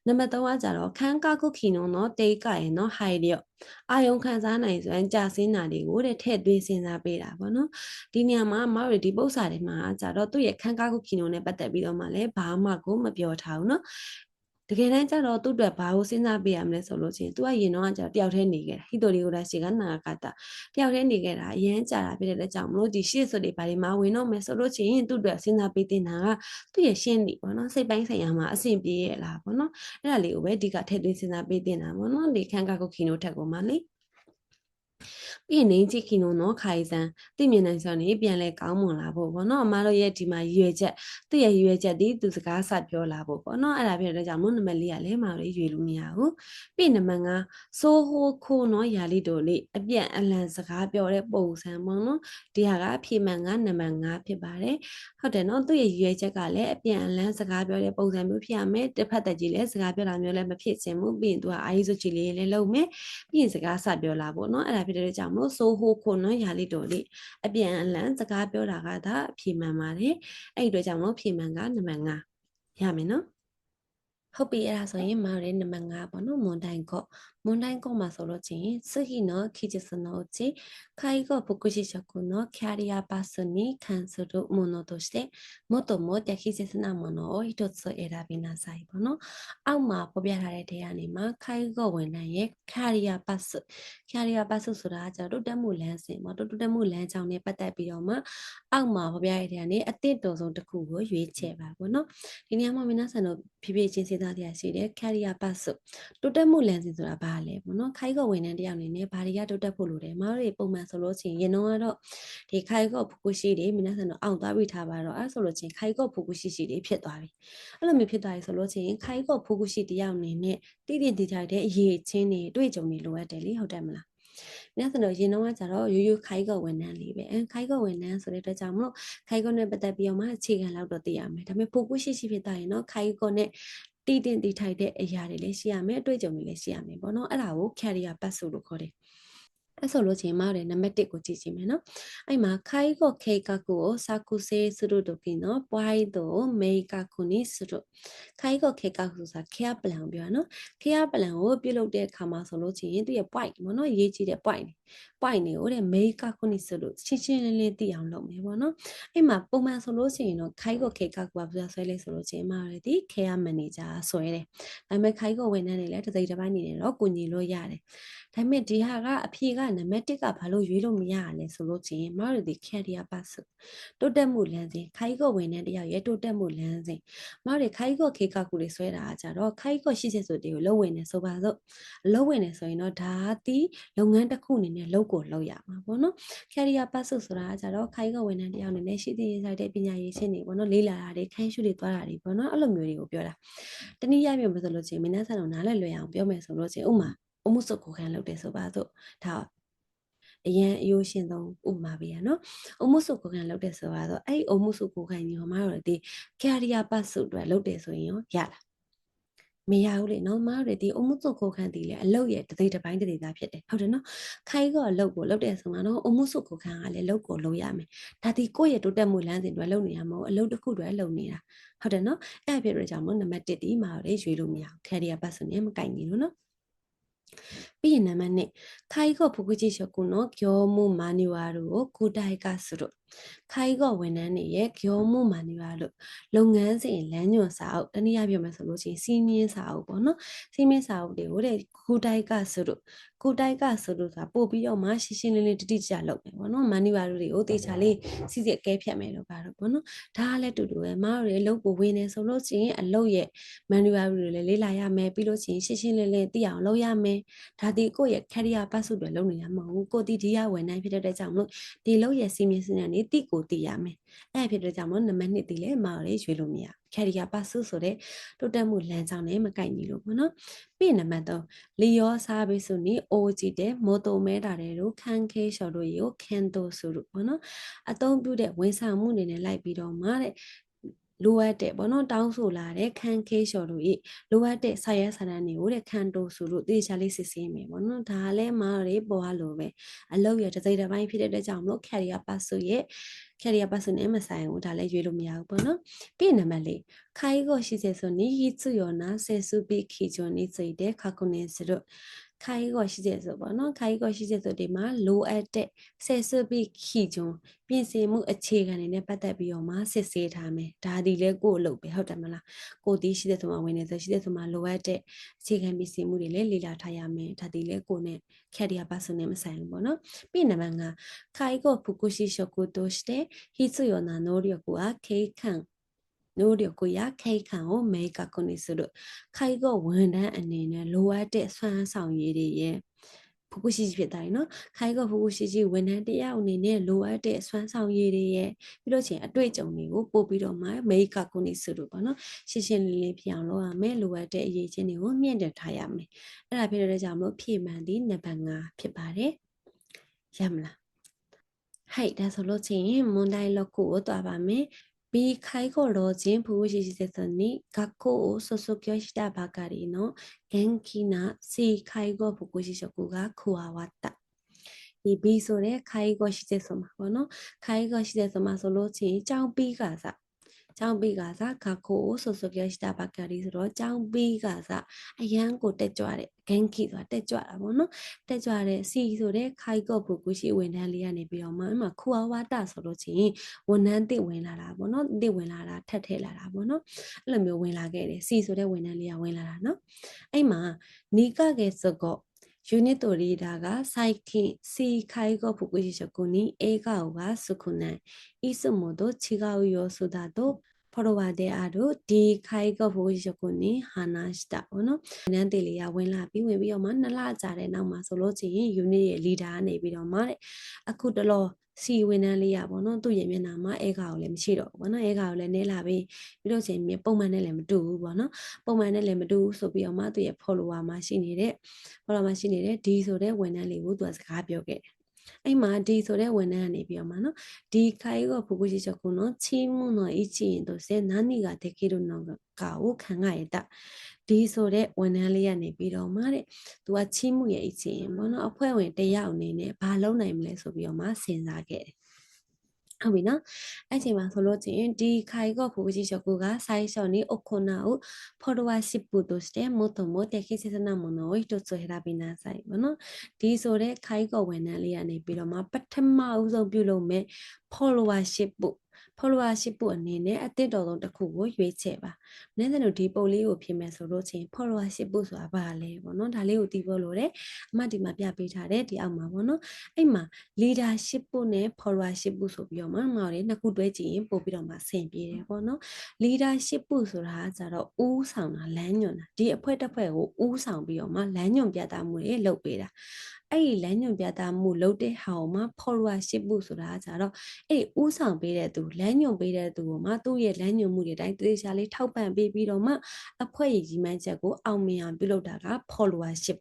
3ကကြတော့ခန်းကားခုခီနိုနော်တေးကရဲ့နော် high လျော့အာယုံခံစားနိုင်စွမ်းကြာစင်းတာတွေကိုတဲ့ထည့်သွင်းစဉ်းစားပေးတာပေါ့နော်ဒီနေရာမှာမဟုတ်ဒီပု္ပ္ပစာတွေမှာကြတော့သူ့ရဲ့ခန်းကားခုခီနိုနဲ့ပတ်သက်ပြီးတော့မှလည်းဘာမှကိုမပြောထားဘူးနော်တကယ်တမ်းကျတော့သူ့အတွက်ဘာကိုစဉ်းစားပေးရမလဲဆိုလို့ချင်းသူကရင်တော့ကျတော့တယောက်တည်းနေခဲ့တာဟီတိုရီကိုဒါရှိကနာကတာတယောက်တည်းနေခဲ့တာအရန်ကြာတာဖြစ်တဲ့ကြောင့်မလို့ဒီရှေ့ဆိုတွေဘာတွေမှဝင်တော့မယ်ဆိုလို့ချင်းသူ့အတွက်စဉ်းစားပေးတင်တာကသူ့ရဲ့ရှင်းနေပေါ့နော်စိတ်ပိုင်းဆိုင်ရာမှာအဆင်ပြေရလားပေါ့နော်အဲ့ဒါလေးကိုပဲအဓိကထည့်သွင်းစဉ်းစားပေးတင်တာပေါ့နော်ဒီခန်းကားခုခီနိုထက်ကိုမှလေပြီးရင်နေကြည့်ခင်နော်ခိုင်စံသိမြင်နိုင်စွာနေပြန်လဲကောင်းမွန်လာဖို့ပေါ့နော်အမတို့ရဲ့ဒီမှာရွေချက်သူ့ရဲ့ရွေချက်ဒီသူစကားဆက်ပြောလာဖို့ပေါ့နော်အဲ့ဒါပြတဲ့ကြောင့်မို့နံပါတ်4ကလည်းမတို့ရွေလို့မရဘူးပြီးနံပါတ်5ဆိုဟိုခိုးနော်ယာလီတို့လေးအပြန့်အလန်စကားပြောတဲ့ပုံစံပေါ့နော်ဒီဟာကအဖြေမှန်ကနံပါတ်5ဖြစ်ပါတယ်ဟုတ်တယ်နော်သူ့ရဲ့ရွေချက်ကလည်းအပြန့်အလန်စကားပြောတဲ့ပုံစံမျိုးဖြစ်ရမယ်တစ်ဖက်သက်ကြီးလည်းစကားပြောတာမျိုးလည်းမဖြစ်ချင်ဘူးပြီးရင်သူကအာရီဆိုချီလေးလည်းလုပ်မယ်ပြီးရင်စကားဆက်ပြောလာပေါ့နော်အဲ့ဒါဖြစ်တဲ့ကြောင့်မို့ဆိုဟိုခိုနော်ယာလီတော်လေးအပြန်အလှန်စကားပြောတာကဒါအဖြေမှန်ပါတယ်အဲ့ဒီအတွက်ကြောင့်မို့ဖြေမှန်ကနံပါတ်5ရမယ်နော်ဟုတ်ပြီအဲ့ဒါဆိုရင်မာရဲနံပါတ်5ပေါ့နော်မွန်တိုင်ကောမှာဆိုလို့ချင်းスギの技術のうち介護福祉職のキャリアパスに関するものとして最も適切なものを一つ選びなさいပေါ့နော်အောက်မှာဖော်ပြထားတဲ့တရားနေမှာ介護ဝန်ထမ်းရဲ့ career pass ဆိုတာကျတော့တိုးတက်မှုလမ်းစဉ်ပေါ့တိုးတက်မှုလမ်းကြောင်းနဲ့ပတ်သက်ပြီးတော့မှအောက်မှာဖော်ပြတဲ့တရားနေအသင့်တော်ဆုံးတစ်ခုကိုရွေးချယ်ပါပေါ့နော်ဒီနေရာမှာမင်းဆန်တို့ဖြည်းဖြည်းချင်းစဉ်းစားတရားရှိတယ် career pass တိုးတက်မှုလမ်းစဉ်ဆိုတာဘာလဲပေါ့နော်ခိုင်ကောဝန်ထမ်းတယောက်အနေနဲ့ဘာတွေကတိုးတက်ဖို့လိုတယ်မတို့တွေပုံမှန်ဆိုလို့ချင်းရင်တော့ဒီခိုင်ကောဖူကူရှိတွေမင်းဆန်တို့အောင်သွားပြီးထားပါတော့အဲ့ဆိုလို့ချင်းခိုင်ကောဖူကူရှိတွေဖြစ်သွားပြီအဲ့လိုမျိုးဖြစ်သွားပြီဆိုလို့ချင်းခိုင်ကောဖူကူရှိတယောက်အနေနဲ့တည်တည်တည်ကြတဲ့အရေးချင်းတွေတွေ့ကြုံတွေလိုအပ်တယ်လေဟုတ်တယ်မလားညစတော့ရင်တော့ကျတော့ရိုးရိုးခိုင်ကောဝန်ထမ်းလေးပဲခိုင်ကောဝန်ထမ်းဆိုတဲ့အတွက်ကြောင့်မလို့ခိုင်ကောနဲ့ပတ်သက်ပြီးတော့မှအခြေခံလောက်တော့သိရမယ်ဒါပေမဲ့ဖူကူရှိဖြစ်သွားရင်တော့ခိုင်ကောနဲ့တည်တင်တည်ထိုက်တဲ့အရာတွေလည်းရှိရမယ်အတွေ့အကြုံတွေလည်းရှိရမယ်ပေါ့နော်အဲ့ဒါကို career path လို့ခေါ်တယ်အဲ့ဆိုလို့ချင်းမတဲ့နံပါတ်1ကိုကြည့်ကြည့်မယ်နော်အဲ့မှာခိုင်ကိုခေကကိုစာကုစေစရုတို့ကိနော်ပွိုင်းတို့မေကခုနိစရုခိုင်ကိုခေကကိုစာခေပလန်ပြောနော်ခေပလန်ကိုပြုတ်လုပ်တဲ့အခါမှာဆိုလို့ချင်းသူရဲ့ point ပေါ့နော်ရေးကြည့်တဲ့ point တွေကိုတဲ့မေကခုနိစရုရှင်းလင်းသိအောင်လုပ်မယ်ပေါ့နော်အဲ့မှာပုံမှန်ဆိုလို့ရှိရင်တော့ခိုင်ကိုခေကကိုဘာဆွဲလဲဆိုလို့ချင်းမရတဲ့ဒီခေမန်နေဂျာဆွဲတယ်ဒါပေမဲ့ခိုင်ကိုဝန်ထမ်းတွေလည်းတစ်စိတ်တစ်ပိုင်းနေတယ်တော့ကိုညီလို့ရတယ်ဒါပေမဲ့ဒီဟာကအဖြေကနံပါတ်1ကဘာလို့ရွေးလို့မရရလဲဆိုလို့ချင်းမတို့ဒီ career path တိုးတက်မှုလမ်းစဉ်ခိုင်ကောဝန်ထမ်းတယောက်ရဲ့တိုးတက်မှုလမ်းစဉ်မတို့ခိုင်ကောခေကကူလေးဆွဲတာကြတော့ခိုင်ကောရှိချက်ဆိုတွေကိုလုံးဝင်နေဆိုပါစို့လုံးဝင်နေဆိုရင်တော့ဒါဒီလုပ်ငန်းတစ်ခုအနေနဲ့လုပ်ကိုလုပ်ရမှာပေါ့နော် career path ဆိုတာကြတော့ခိုင်ကောဝန်ထမ်းတယောက်အနေနဲ့ရှိသည့်ရတဲ့ပညာရေးရှင်းနေပေါ့နော်လေးလာတာတွေခန်းရှုတွေသွားတာတွေပေါ့နော်အဲ့လိုမျိုးတွေကိုပြောတာတနည်းအားဖြင့်ဆိုလို့ချင်းမင်းသားဆန်တော်နားလည်လွယ်အောင်ပြောမယ်ဆိုလို့ချင်းဥမာအမှုစုပ်ကိုခံလုပ်တယ်ဆိုပါစို့ဒါအရန်အယိုးရှင်ဆုံးဥပမာပေးရနော်အမှုစုပ်ကိုခံလုပ်တယ်ဆိုတော့အဲ့အမှုစုပ်ကိုခံကြီးဟောမတို့ဒီ career path အတွက်လုပ်တယ်ဆိုရင်ရောရလားမရဘူးလေနော်မတို့ဒီအမှုစုပ်ကိုခံတည်လေအလုပ်ရဲ့တစ်စိတ်တစ်ပိုင်းတစ်စိတ်သားဖြစ်တယ်ဟုတ်တယ်နော်ခိုင်ကအလုပ်ကိုလုပ်တယ်ဆိုမှတော့အမှုစုပ်ကိုခံကလည်းလုပ်ကိုလုပ်ရမယ်ဒါဒီကိုယ့်ရဲ့တိုးတက်မှုလမ်းစဉ်တွေလုပ်နေရမှာအလုပ်တစ်ခုတွေလုပ်နေတာဟုတ်တယ်နော်အဲ့ဖြစ်ရကြမှာနံပါတ်1ဒီမှာလေရွေးလို့မရဘူး career path နဲ့မကင်ဘူးနော် ပြီးရင်နံပါတ်2ခိုင်ကောဖူကူချီရှကုနော်ကျော်မှုမာနီဝါတို့ကိုတိုင်ကဆူတို့ခိုင်ကောဝန်ထမ်းတွေရဲ့ကျော်မှုမာနီဝါတို့လုပ်ငန်းစဉ်လမ်းညွှန်စာအုပ်တနည်းအားဖြင့်ပြောမယ်ဆိုလို့ရှိရင်စီးမင်းစာအုပ်ပေါ့နော်စီးမင်းစာအုပ်တွေကိုတဲ့ကိုတိုင်ကဆူတို့ကိုတိုင်ကဆူတို့ဆိုတာပို့ပြီးတော့မှရှင်းရှင်းလင်းလင်းတိတိကျကျလုပ်မယ်ပေါ့နော်မာနီဝါတို့တွေကိုတေချာလေးစီစစ်ကဲဖြတ်မယ်လို့ပါတော့ပေါ့နော်ဒါကလည်းတူတူပဲမတို့တွေလုပ်ကိုဝင်နေဆိုလို့ရှိရင်အလုပ်ရဲ့မန်နူဝါတွေလည်းလေ့လာရမယ်ပြီးလို့ရှိရင်ရှင်းရှင်းလင်းလင်းသိအောင်လုပ်ရမယ်ဒါဒီကိုယ့်ရဲ့ career path တွေလုပ်နေတာမဟုတ်ဘူးကိုတီဒီရဝန်နိုင်ဖြစ်တဲ့ကြောင့်မလို့ဒီလုပ်ရဲ့စီမင်းစနစ်နေတိကိုသိရမယ်အဲ့ဖြစ်တဲ့ကြောင့်မလို့နံပါတ်1ဒီလေမတော်လေးရွေးလို့မရ career path ဆိုတဲ့တိုးတက်မှုလမ်းကြောင်းနဲ့မကိုက်ညီလို့ပေါ့နော်ပြီးနံပါတ်3လီယောစားပြီးဆိုနေအိုကြည့်တဲ့မိုတိုမဲတာတဲ့တို့ခန်းခဲလျှော်တို့ရေကိုကန်တိုဆိုလို့ပေါ့နော်အသုံးပြုတဲ့ဝန်ဆောင်မှုအနေနဲ့လိုက်ပြီးတော့မှတဲ့လိုအပ်တဲ့ပေါ့နော်တောင်းဆိုလာတဲ့ခန်းခဲလျှော်တို့ရေလိုအပ်တဲ့ဆာရဲဆန္ဒတွေကိုတဲ့ခန်တိုဆိုလို့တေချာလေးစစ်ဆေးမယ်ပေါ့နော်ဒါလည်းမတွေပေါ်လို့ပဲအလုပ်ရတစ်စိတ်တစ်ပိုင်းဖြစ်တဲ့အတွက်ကြောင့်မလို့ career path ဆိုရဲ့ career path နဲ့မဆိုင်ဘူးဒါလည်းရွေးလို့မရဘူးပေါ့နော်ပြီးနံပါတ်4ခိုင်ကိုရှိစေဆိုနေဟိစုယောနာဆေစုပိခိဂျွန်နေစိတဲ့ခခုနေစတို့ခိုင်ကိုရှိစေဆိုပေါ့နော်ခိုင်ကိုရှိစေဆိုဒီမှာလိုအပ်တဲ့ဆေစုပိခိဂျွန်ပြင်ဆင်မှုအခြေခံတွေနဲ့ပတ်သက်ပြီးတော့မှစစ်ဆေးထားမယ်ဒါဒီလဲကို့အလုပ်ပဲဟုတ်တယ်မလားကိုတီးရှိတဲ့ဆိုမှဝင်နေဆိုရှိတဲ့ဆိုမှလိုအပ်တဲ့အခြေခံပြင်ဆင်မှုတွေလည်းလေ့လာထားရမယ်ဒါဒီလဲကိုနဲ့ career person နဲ့မဆိုင်ဘူးပေါ့နော်ပြီးနံပါတ်5ခိုင်ကိုဖူကုရှိရှကုတိုして必要な能力は経験能力や経験を明確にするခိုင်ကိုဝန်ထမ်းအနေနဲ့လိုအပ်တဲ့စွမ်းဆောင်ရည်တွေရဲ့ဖူကုရှိဖြစ်တိုင်းနော်ခိုင်ကိုဖူကုရှိဝန်ထမ်းတယောက်အနေနဲ့လိုအပ်တဲ့စွမ်းဆောင်ရည်တွေရဲ့ပြီးလို့ချင်းအတွေ့အကြုံတွေကိုပို့ပြီးတော့မှမေကကုနေစုလို့ပေါ့နော်ရှင်းရှင်းလင်းလင်းဖြစ်အောင်လုပ်ရမယ်လိုအပ်တဲ့အရေးချင်းတွေကိုမြင့်တင်ထားရမယ်အဲ့ဒါဖြစ်တဲ့ကြောင့်မလို့ဖြည့်မှန်ဒီနံပါတ်5ဖြစ်ပါတယ်ရမလားはいဒါဆိုလို့ချင်း問題6ကိုတွားပါမယ်B介護老人福祉施設に学校を卒業したばかりの元気なC介護福祉職が加わったဒီ B ဆိုတဲ့ခိုင်ကိုရှိတဲ့ဆိုမှာပေါ့နော်ခိုင်ကိုရှိတဲ့ဆိုမှာဆိုလို့ချင်းကြောင်းပြီးကစားကျောင်းပြီးကစားခါခိုးဆိုဆိုပြしたばかりဆိုတော့ကျောင်းပြီးကစားအရန်ကိုတက်ကြွတဲ့ဂန်ကီဆိုတာတက်ကြွတာပေါ့နော်တက်ကြွတဲ့စီဆိုတဲ့ခိုင်ကော့ဘူကူရှိဝန်ထမ်းလေးကနေပြီးတော့မှအမှခူအဝါတာဆိုလို့ချင်းဝန်ထမ်းတစ်ဝင်လာတာပေါ့နော်တစ်ဝင်လာတာထက်ထဲလာတာပေါ့နော်အဲ့လိုမျိုးဝင်လာခဲ့တယ်စီဆိုတဲ့ဝန်ထမ်းလေးကဝင်လာတာနော်အဲ့မှာနီကကဲစကောユニットリーダーが最近C介護福祉職に笑顔が少ないいつもと違う様子だとフォロワーである D 介護福祉職に話したပေါ့နော်။နန်းတေလေးကဝင်လာပြီးတော့မှ2လကြာတဲ့နောက်မှာဆိုလို့ချင်း unit ရဲ့ leader ကနေပြီးတော့မှတဲ့အခုတလောစီဝန်ထမ်းလေးရပေါ့နော်သူ့ရဲ့မျက်နှာမှာအဲကောင်လည်းမရှိတော့ဘူးပေါ့နော်အဲကောင်လည်းနဲလာပြီးလို့ချင်းပုံမှန်နဲ့လည်းမတူဘူးပေါ့နော်ပုံမှန်နဲ့လည်းမတူဘူးဆိုပြီးတော့မှသူ့ရဲ့ follower မှာရှိနေတဲ့ follower မှာရှိနေတဲ့ D ဆိုတဲ့ဝန်ထမ်းလေးကိုသူကစကားပြောခဲ့တယ်အဲ့မှာ D ဆိုတဲ့ဝန်ထမ်းကနေပြီးတော့မှနော်ဒီခိုင်ကဖူဖူရှိချက်ကိုနော်ချီးမွမ်းတော့အချင်းတို့စနာနီကတကယ်လို့နော်ကာကိုခံရတဲ့ဒီဆိုတဲ့ဝန်ထမ်းလေးကနေပြီးတော့မှတဲ့သူကချီးမှုရဲ့အချင်းပေါ့နော်အဖွဲ့ဝင်တယောက်အနေနဲ့ဘာလုပ်နိုင်မလဲဆိုပြီးတော့မှစဉ်းစားခဲ့တယ်ဟုတ်ပြီနော်အဲ့ချိန်မှာဆိုလို့ချင်းဒီခိုင်ကောဖူဖူရှိချက်ကိုက最初に行うフォロワーシップとして最も適切なものを一つ選びなさいပေါ့နော်ဒီဆိုတဲ့ခိုင်ကောဝန်ထမ်းလေးကနေပြီးတော့မှပထမအဆုံးပြုလုပ်မဲ့ followership followership အနေနဲ့အသစ်တော်ဆုံးတစ်ခုကိုရွေးချယ်ပါ။နည်းနည်းတို့ဒီပုံလေးကိုပြင်မယ်ဆိုလို့ချင်း followership ဆိုတာဘာလဲပေါ့နော်။ဒါလေးကိုသိဖို့လိုတယ်။အမှဒီမှာပြပေးထားတယ်ဒီအောက်မှာပေါ့နော်။အဲ့မှာ leadership နဲ့ followership ဆိုပြီးတော့မှနှစ်ခုတွဲကြည့်ရင်ပို့ပြီးတော့မှဆင်ပြေတယ်ပေါ့နော်။ leadership ဆိုတာကကြတော့ဦးဆောင်တာလမ်းညွှန်တာဒီအဖွဲ့တစ်ဖွဲ့ကိုဦးဆောင်ပြီးတော့မှလမ်းညွှန်ပြသမှုတွေလုပ်ပေးတာ။အဲ့ဒီလမ်းညွှန်ပြသမှုလုပ်တဲ့ဟာကိုမှ followership ဆိုတာကကြတော့အဲ့ဒီဦးဆောင်ပေးတဲ့သူလမ်းညွှန်ပေးတဲ့သူကိုမှသူ့ရဲ့လမ်းညွှန်မှုတွေတိုင်းသေချာလေးထောက်ပံ့ပေးပြီးတော့မှအဖွဲ့ရည်ကြီးမှန်းချက်ကိုအောင်မြင်အောင်ပြုလုပ်တာက followership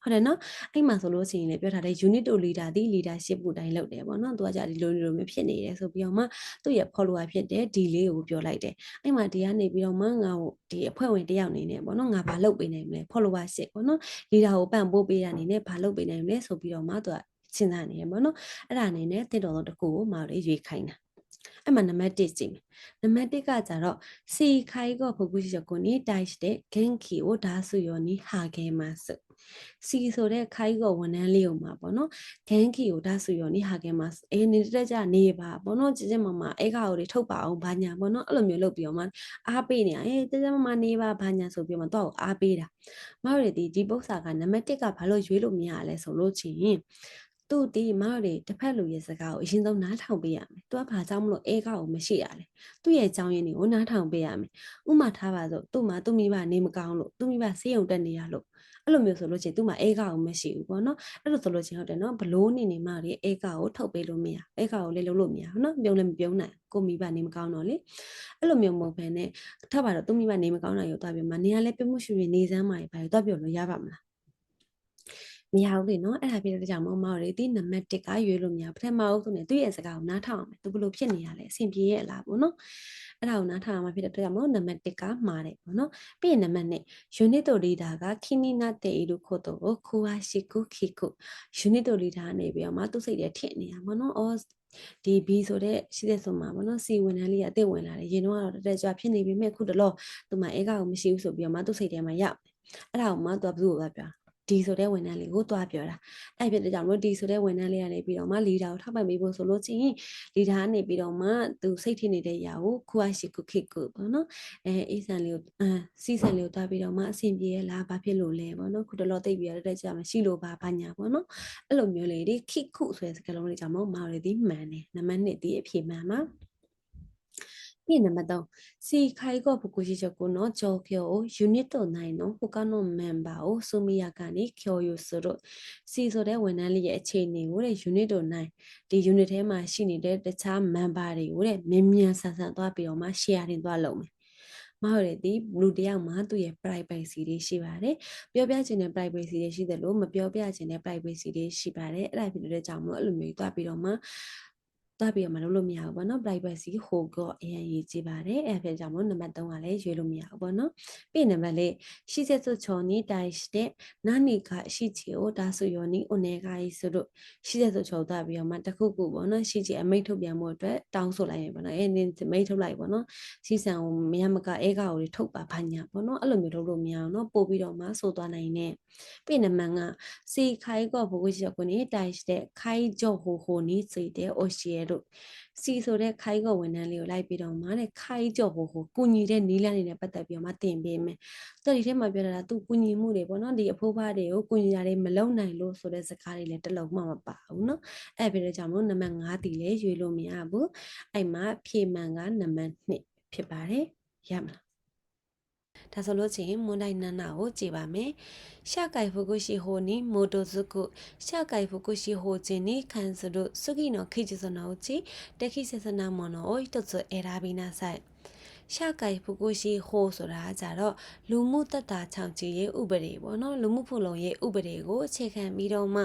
ဟုတ်တယ်နော်အဲ့မှာဆိုလို့ရှိရင်လည်းပြောထားတဲ့ unit to leader ဒီ leadership ကိုတိုင်းလုပ်တယ်ပေါ့နော်သူကကြဒီလိုမျိုးဖြစ်နေတယ်ဆိုပြီးတော့မှသူ့ရဲ့ follower ဖြစ်တဲ့ဒီလေးကိုပြောလိုက်တယ်အဲ့မှာဒီကနေပြီးတော့မှငါ့ကိုဒီအဖွဲ့ဝင်တယောက်အနေနဲ့ပေါ့နော်ငါဘာလုပ်ပေးနိုင်မလဲ followership ပေါ့နော် leader ကိုပံ့ပိုးပေးရအနေနဲ့ဘာလုပ်ပေးနိုင်မလဲဆိုပြီးတော့မှသူကစဉ်းစားနေရပေါ့နော်အဲ့ဒါအနေနဲ့တစ်တော်တော့တစ်ခုကိုမအောင်လေးရွေးခိုင်းတာ အဲ့မှာနံပါတ်1ကြည့်မယ်နံပါတ်1ကကြတော့စီခိုင်ကိုဖကူရှိကိုနီတိုက်တဲ့ဂန်ကီကိုဒါဆူယောနီဟာခဲမဆူစီဆိုတဲ့ခိုင်ကိုဝန်ထမ်းလေးကိုမှာပေါ့နော်ဂန်ကီကိုဒါဆူယောနီဟာခဲမဆူနေတဲ့ကြနေပါပေါ့နော်ကြကြမမအဲ့ကောင်တွေထုတ်ပါအောင်ဘာညာပေါ့နော်အဲ့လိုမျိုးလုပ်ပြီးတော့မှအားပေးနေတာကြကြမမနေပါဘာညာဆိုပြီးတော့မှတော့အားပေးတာမဟုတ်ရဒီပု္ပ္ပစာကနံပါတ်1ကဘာလို့ရွေးလို့မရလဲဆိုလို့ချင်းသူဒီမရတွေတစ်ဖက်လူရဲ့စကားကိုအရင်ဆုံးနားထောင်ပေးရမယ်။သူကဘာကြောင့်မလို့အဲကောက်ကိုမရှိရလဲ။သူ့ရဲ့အကြောင်းရင်းတွေကိုနားထောင်ပေးရမယ်။ဥမာထားပါစို့သူ့မှာသူ့မိဘနေမကောင်းလို့သူ့မိဘဆေးရုံတက်နေရလို့အဲ့လိုမျိုးဆိုလို့ချင်းသူ့မှာအဲကောက်ကိုမရှိဘူးပေါ့နော်။အဲ့လိုဆိုလို့ချင်းဟုတ်တယ်နော်ဘလို့နေမတွေအဲကောက်ကိုထုတ်ပေးလို့မရ။အဲကောက်ကိုလည်းလုပ်လို့မရဟုတ်နော်။ပြုံးလည်းမပြုံးနိုင်ကိုမိဘနေမကောင်းတော့လေ။အဲ့လိုမျိုးမဟုတ်ဘဲနဲ့ထပ်ပါတော့သူ့မိဘနေမကောင်းတာရောတွားပြီးမှနေရလဲပြမှုရှိရင်နေစမ်းမှာပဲတွားပြောလို့ရပါမလား။မရဘူးလေနော်အဲ့ဒါပြတဲ့ကြောင့်မောင်တွေဒီနံပါတ်1ကရွေးလို့မရပထမဦးဆုံးနဲ့သူ့ရဲ့စကားကိုနားထောင်အောင်မယ်သူဘလို့ဖြစ်နေရလဲအဆင်ပြေရဲ့လားပေါ့နော်အဲ့ဒါကိုနားထောင်အောင်မှာဖြစ်တဲ့အတွက်ကြောင့်မို့နံပါတ်1ကမှားတယ်ပေါ့နော်ပြီးရင်နံပါတ်2 unit leader ကခိနီနာတေအီလို့ခေါ်တော့ခူဟာရှိကုခိကု unit leader နေပြီးတော့မှသူ့စိတ်ထဲထည့်နေတာပေါ့နော်အော်ဒီ B ဆိုတဲ့ရှိတဲ့ဆိုမှာပေါ့နော် C ဝန်ထမ်းလေးကအသက်ဝင်လာတယ်ရင်တော့တက်ကြွဖြစ်နေပြီမဲ့ခုတလောသူမှအဲကောင်မရှိဘူးဆိုပြီးတော့မှသူ့စိတ်ထဲမှာရောက်အဲ့ဒါကိုမှသူကဘယ်သူ့ကိုပြောဒီဆိုတဲ့ဝန်ထမ်းလေးကိုတွားပြောတာအဲ့ဖြစ်တဲ့ကြောင့်လို့ဒီဆိုတဲ့ဝန်ထမ်းလေးကနေပြီးတော့မှလီဒါကိုထောက်ပံ့ပေးဖို့ဆိုလို့ချင်းလီဒါကနေပြီးတော့မှသူစိတ်ထင်နေတဲ့အရာကိုခုအရှိကုခိကုပေါ့နော်အေးဆန်လေးကိုစီဆန်လေးကိုတွားပြီးတော့မှအဆင်ပြေရဲ့လားဘာဖြစ်လို့လဲပေါ့နော်ခုတလောသိပြီးရတဲ့ကြောင့်မရှိလို့ဘာညာပေါ့နော်အဲ့လိုမျိုးလေးဒီခိကုဆိုတဲ့စကားလုံးလေးကြောင့်မောင်ရီဒီမှန်တယ်နံပါတ်2ဒီအဖြေမှန်ပါနံပါတ်3စီခိုင်ကိုဖကူရှိချက်ကိုနော်ကြောကျော် unit တော့နိုင်နော်ဟိုကနော် member ကိုစုမရကနေကျော်ယူဆိုတော့စီဆိုတဲ့ဝန်ထမ်းလေးရဲ့အခြေအနေကိုတဲ့ unit တော့နိုင်ဒီ unit ထဲမှာရှိနေတဲ့တခြား member တွေကိုတဲ့မြင်မြန်ဆန်ဆန်သွားပြီးတော့မှ share တင်သွားလုပ်မယ်မဟုတ်ရသည်လူတယောက်မှာသူ့ရဲ့ privacy တွေရှိပါတယ်ပြောပြချင်တဲ့ privacy တွေရှိတယ်လို့မပြောပြချင်တဲ့ privacy တွေရှိပါတယ်အဲ့ဒါဖြစ်တဲ့ကြောင့်မလို့အဲ့လိုမျိုးသွားပြီးတော့မှတွားပြီးတော့မလုပ်လို့မရဘူးပေါ့နော် privacy ဟိုကအရင်ရေးကြည့်ပါတယ်အဲ့ဒါကြောင့်မို့နံပါတ်3ကလည်းရွေးလို့မရဘူးပေါ့နော်ပြီးနံပါတ်4ရှိချက်စွချောနီတိုင်းတဲ့နာနီကရှိချီကိုဒါဆိုယောနီအိုနေကကြီးဆိုတော့ရှိချက်စွချောတွားပြီးတော့မှတခုခုပေါ့နော်ရှိချီအမိတ်ထုတ်ပြန်မှုအတွက်တောင်းဆိုလိုက်ရင်ပေါ့နော်အဲ့နင်းမိတ်ထုတ်လိုက်ပေါ့နော်စီဆန်ကိုမရမကအဲကောကိုထုတ်ပါဘာညာပေါ့နော်အဲ့လိုမျိုးလုပ်လို့မရအောင်နော်ပို့ပြီးတော့မှဆိုသွားနိုင်တယ်ပြီးနံပါတ်5စီခိုင်ကောဘကိုရှိကိုနေတိုင်းတဲ့ခိုင်ကြောဟိုနီစိတဲ့အိုရှီရဲ့တို့စီဆိုတဲ့ခိုင်ကောဝန်ထမ်းလေးကိုလိုက်ပြီးတော့မှတဲ့ခိုင်ကြောဟိုကုညီတဲ့နီးလန်းနေနဲ့ပတ်သက်ပြီးတော့မှတင်ပေးမယ်တော်ဒီထဲမှာပြောတာသူကုညီမှုတွေပေါ့နော်ဒီအဖိုးဖားတွေကိုကုညီတာတွေမလုံနိုင်လို့ဆိုတဲ့စကားတွေလည်းတလုံးမှမပါဘူးနော်အဲ့ပြီးတော့ကြောင့်မို့နံပါတ်5တီလည်းရွေးလို့မရဘူးအဲ့မှာဖြေမှန်ကနံပါတ်2ဖြစ်ပါတယ်ရမလားဒါဆိုလို့ချင်းမွန်တိုင်းနန်းနာကိုကြည်ပါမယ်။ရှာကိုင်ဖုကုရှိဟိုနီမိုတိုဇုကုရှာကိုင်ဖုကုရှိဟိုချင်းနီခန်စရုစုကိနောခိချစနောချီတခိစစနာမနောအိုတဇအေရာဘီနာဆိုင်ရှာကိုင်ဖုကုရှိဟိုဆိုတာကြတော့လူမှုတတချောင်ကြီးရဲ့ဥပဒေပေါ့နော်လူမှုဖူလုံရဲ့ဥပဒေကိုအခြေခံပြီးတော့မ